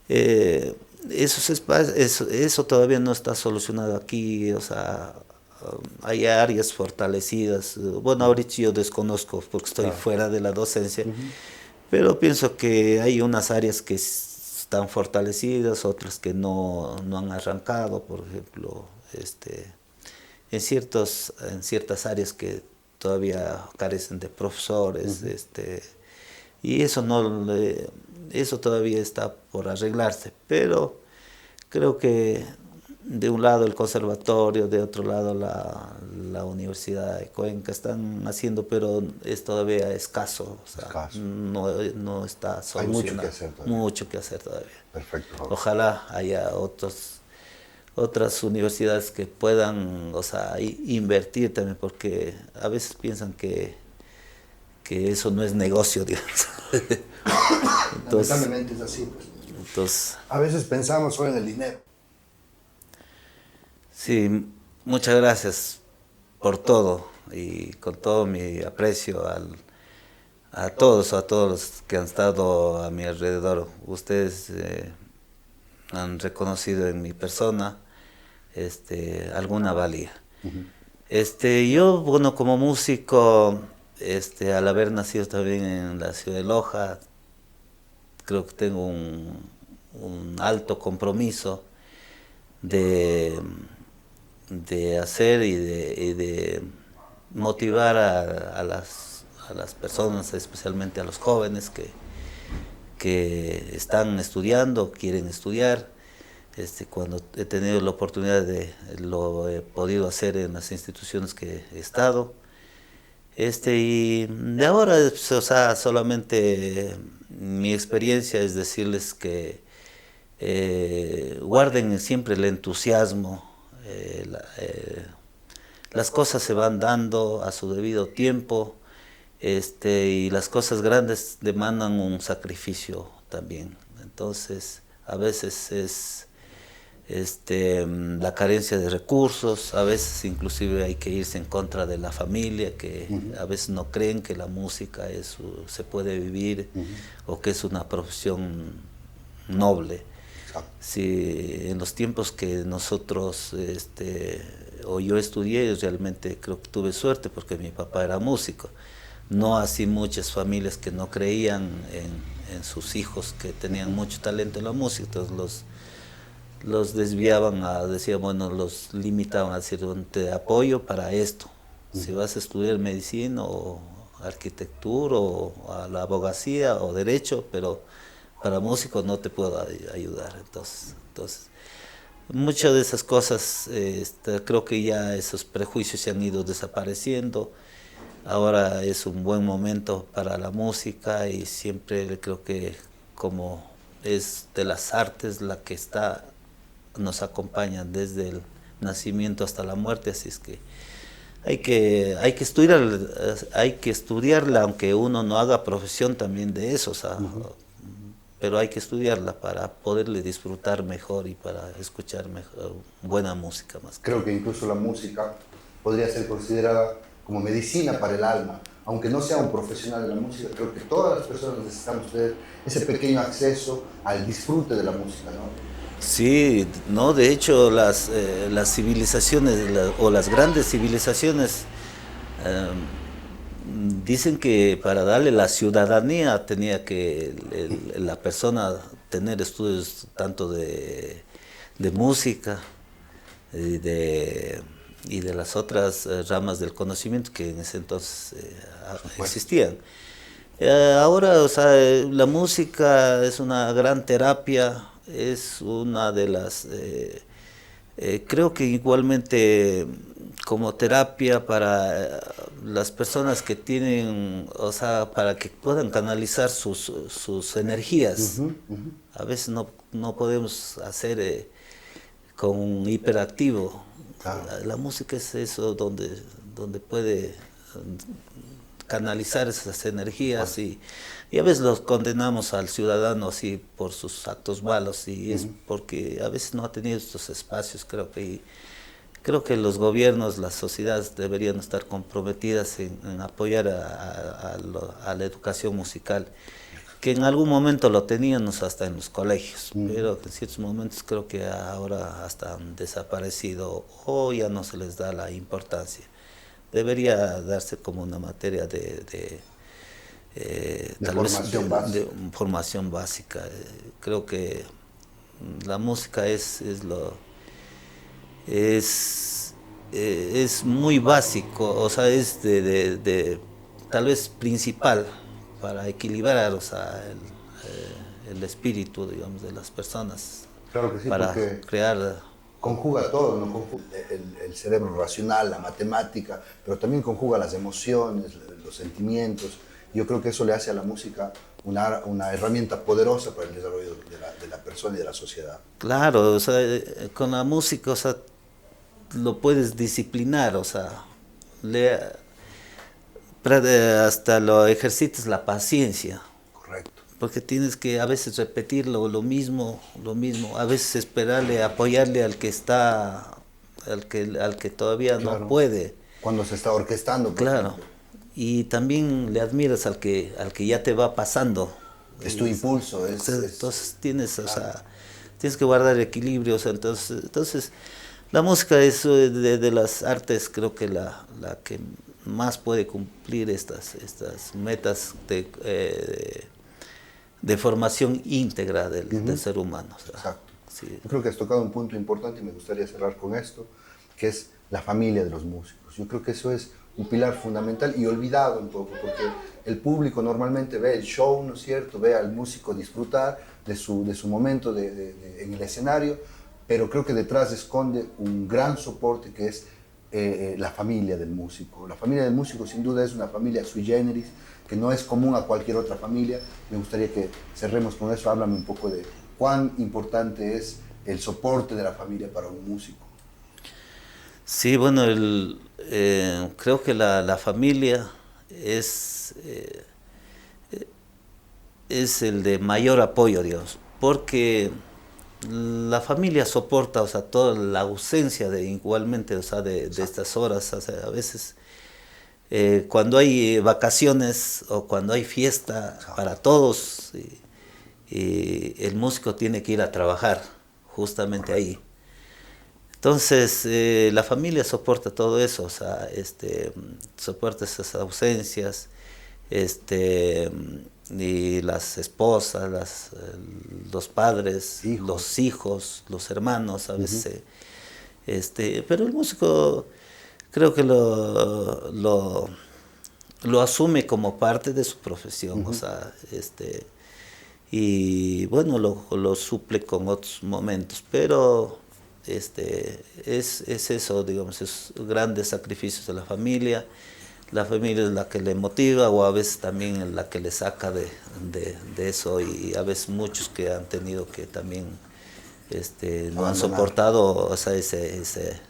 Speaker 2: esos espacios, eso todavía no está solucionado aquí, o sea, hay áreas fortalecidas. Bueno, ahorita yo desconozco porque estoy fuera de la docencia, pero pienso que hay unas áreas que están fortalecidas, otras que no han arrancado, por ejemplo, en ciertas áreas que todavía carecen de profesores, y eso todavía está por arreglarse, pero creo que de un lado el conservatorio, de otro lado la Universidad de Cuenca están haciendo, pero es todavía escaso, o sea, no está solucionado.
Speaker 1: Hay mucho que hacer todavía.
Speaker 2: Mucho que hacer todavía.
Speaker 1: Perfecto.
Speaker 2: Ojalá haya otras universidades que puedan, o sea, invertir también, porque a veces piensan que eso no es negocio, digamos.
Speaker 1: Lamentablemente es así, pues.
Speaker 2: Entonces,
Speaker 1: a veces pensamos solo en el dinero.
Speaker 2: Sí, muchas gracias por todo, y con todo mi aprecio a todos los que han estado a mi alrededor. Ustedes han reconocido en mi persona alguna valía. Yo, bueno, como músico, al haber nacido también en la ciudad de Loja, creo que tengo un alto compromiso de hacer y de motivar a las personas, especialmente a los jóvenes que están estudiando, quieren estudiar. Cuando he tenido la oportunidad lo he podido hacer en las instituciones que he estado. Y de ahora, pues, o sea, solamente mi experiencia es decirles que guarden siempre el entusiasmo. Las cosas se van dando a su debido tiempo, y las cosas grandes demandan un sacrificio también. Entonces, a veces es la carencia de recursos, a veces inclusive hay que irse en contra de la familia, que a veces no creen que la música se puede vivir, o que es una profesión noble. Sí, en los tiempos que nosotros o yo estudié, realmente creo que tuve suerte porque mi papá era músico. no así muchas familias que no creían en sus hijos que tenían mucho talento en la música, entonces los desviaban decía, bueno, los limitaban a decir, te apoyo para esto, si vas a estudiar medicina o arquitectura o a la abogacía o derecho, pero para músico no te puedo ayudar. Entonces muchas de esas cosas, creo que ya esos prejuicios se han ido desapareciendo. Ahora es un buen momento para la música y siempre creo que como es de las artes la que nos acompaña desde el nacimiento hasta la muerte, así es que hay que estudiarla, aunque uno no haga profesión también de eso, o sea, pero hay que estudiarla para poderle disfrutar mejor y para escuchar mejor, buena música más.
Speaker 1: Creo que incluso la música podría ser considerada como medicina para el alma. Aunque no sea un profesional de la música, creo que todas las personas necesitamos tener ese pequeño acceso al disfrute de la música, ¿no?
Speaker 2: Sí, no, de hecho las civilizaciones o las grandes civilizaciones dicen que para darle la ciudadanía tenía que la persona tener estudios tanto de música y de las otras ramas del conocimiento que en ese entonces existían. Ahora, o sea, la música es una gran terapia, es una de las, creo que igualmente como terapia para las personas que tienen, o sea, para que puedan canalizar sus energías. A veces no podemos hacer con un hiperactivo.
Speaker 1: Claro.
Speaker 2: La música es eso donde puede canalizar esas energías y a veces los condenamos al ciudadano así por sus actos malos y es porque a veces no ha tenido estos espacios. Creo que los gobiernos, las sociedades deberían estar comprometidas en apoyar a la educación musical, que en algún momento lo teníamos hasta en los colegios, pero en ciertos momentos creo que ahora hasta han desaparecido o ya no se les da la importancia. Debería darse como una materia de
Speaker 1: formación básica.
Speaker 2: De formación básica. Creo que la música es muy básico, o sea, es tal vez principal para equilibrar, o sea, el espíritu, digamos, de las personas.
Speaker 1: Claro que sí,
Speaker 2: para
Speaker 1: porque
Speaker 2: crear
Speaker 1: conjuga todo, ¿no? Conjuga el cerebro racional, la matemática, pero también conjuga las emociones, los sentimientos. Yo creo que eso le hace a la música una herramienta poderosa para el desarrollo de la persona y de la sociedad.
Speaker 2: Claro, o sea, con la música, o sea, lo puedes disciplinar, o sea, hasta lo ejercitas la paciencia.
Speaker 1: Correcto.
Speaker 2: Porque tienes que a veces repetir lo mismo, a veces esperarle, apoyarle al que todavía
Speaker 1: Claro.
Speaker 2: no puede.
Speaker 1: Cuando se está orquestando, por
Speaker 2: Claro.
Speaker 1: ejemplo.
Speaker 2: Y también le admiras al que ya te va pasando.
Speaker 1: Es tu impulso.
Speaker 2: Entonces tienes,
Speaker 1: claro.
Speaker 2: O sea, tienes que guardar equilibrio. O sea, entonces la música es de las artes, creo que la que más puede cumplir estas metas de formación íntegra del ser humano. O sea,
Speaker 1: exacto.
Speaker 2: Sí.
Speaker 1: Yo creo que has tocado un punto importante y me gustaría cerrar con esto, que es la familia de los músicos. Yo creo que eso es un pilar fundamental y olvidado un poco, porque el público normalmente ve el show, ¿no es cierto? Ve al músico disfrutar de su momento en el escenario, pero creo que detrás esconde un gran soporte que es la familia del músico. La familia del músico sin duda es una familia sui generis, que no es común a cualquier otra familia. Me gustaría que cerremos con eso. Háblame un poco de cuán importante es el soporte de la familia para un músico.
Speaker 2: Sí, bueno, creo que la familia es el de mayor apoyo, Dios, porque la familia soporta, o sea, toda la ausencia igualmente, o sea, de estas horas, o sea, a veces cuando hay vacaciones o cuando hay fiesta para todos, el músico tiene que ir a trabajar justamente ahí. Entonces, la familia soporta todo eso, o sea, soporta esas ausencias y las esposas, los padres, los hijos, los hermanos, a veces. Pero el músico creo que lo asume como parte de su profesión, o sea, y bueno, lo suple con otros momentos, pero es eso, digamos, es grandes sacrificios de la familia es la que le motiva o a veces también es la que le saca de eso, y a veces muchos que han tenido que también no han soportado, o sea, ese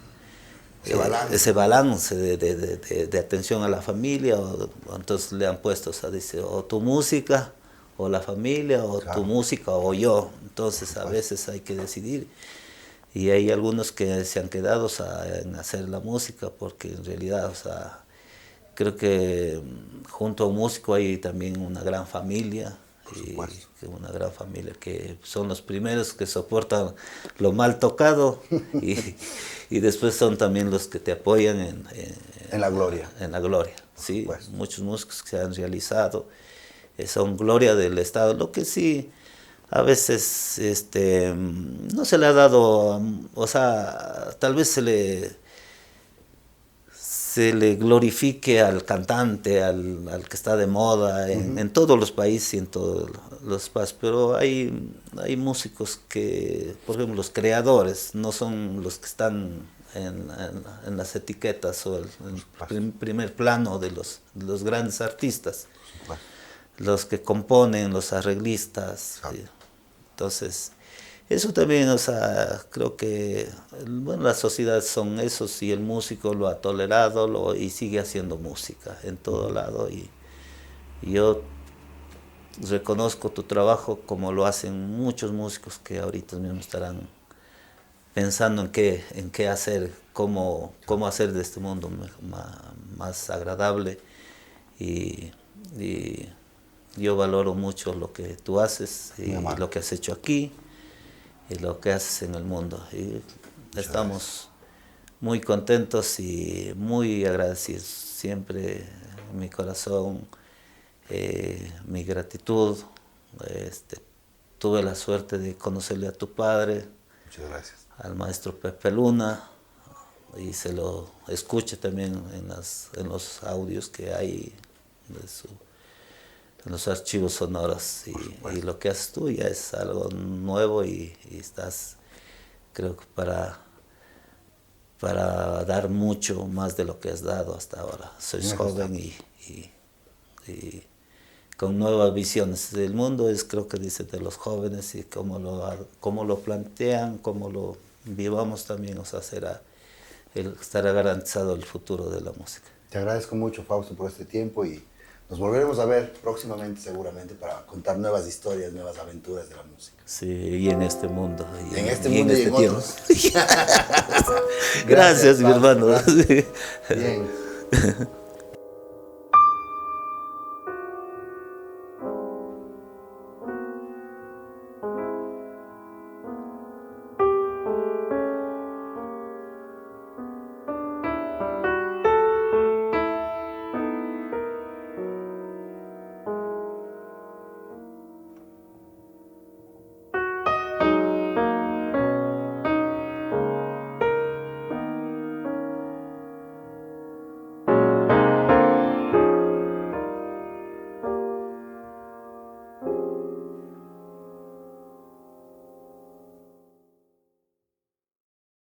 Speaker 2: balance de atención a la familia, o entonces le han puesto, o sea, dice, o tu música, o la familia, o tu música, o yo. Entonces a veces hay que decidir. Y hay algunos que se han quedado, o sea, en hacer la música, porque en realidad, o sea, creo que junto a un músico hay también una gran familia. Una gran familia que son los primeros que soportan lo mal tocado y después son también los que te apoyan
Speaker 1: en la gloria.
Speaker 2: En la gloria, sí. Muchos músicos que se han realizado son gloria del Estado. Lo que sí, a veces no se le ha dado, o sea, tal vez se le glorifique al cantante, al que está de moda en todos los países y en todos los espacios, pero hay músicos que, por ejemplo, los creadores, no son los que están en las etiquetas o en primer plano de los grandes artistas, los que componen, los arreglistas. Entonces, eso también, o sea, creo que bueno, las sociedades son esos y el músico lo ha tolerado y sigue haciendo música en todo lado, y yo reconozco tu trabajo como lo hacen muchos músicos que ahorita mismo estarán pensando en qué hacer, cómo hacer de este mundo más agradable, y yo valoro mucho lo que tú haces y lo que has hecho aquí y lo que haces en el mundo. Y estamos muy contentos y muy agradecidos. Siempre en mi corazón, mi gratitud. Tuve la suerte de conocerle a tu padre.
Speaker 1: Muchas gracias.
Speaker 2: Al maestro Pepe Luna, y se lo escucha también en los audios que hay en los archivos sonoros, y lo que haces tú ya es algo nuevo, y estás, creo que para dar mucho más de lo que has dado hasta ahora. Sois joven y con nuevas visiones. El mundo es, creo que dice, de los jóvenes, y cómo lo plantean, cómo lo vivamos también, o sea, estará garantizado el futuro de la música.
Speaker 1: Te agradezco mucho, Fausto, por este tiempo, y nos volveremos a ver próximamente, seguramente, para contar nuevas historias, nuevas aventuras de la música.
Speaker 2: Sí, y en este mundo.
Speaker 1: Y en este tiempo.
Speaker 2: Gracias, mi hermano.
Speaker 1: Bien.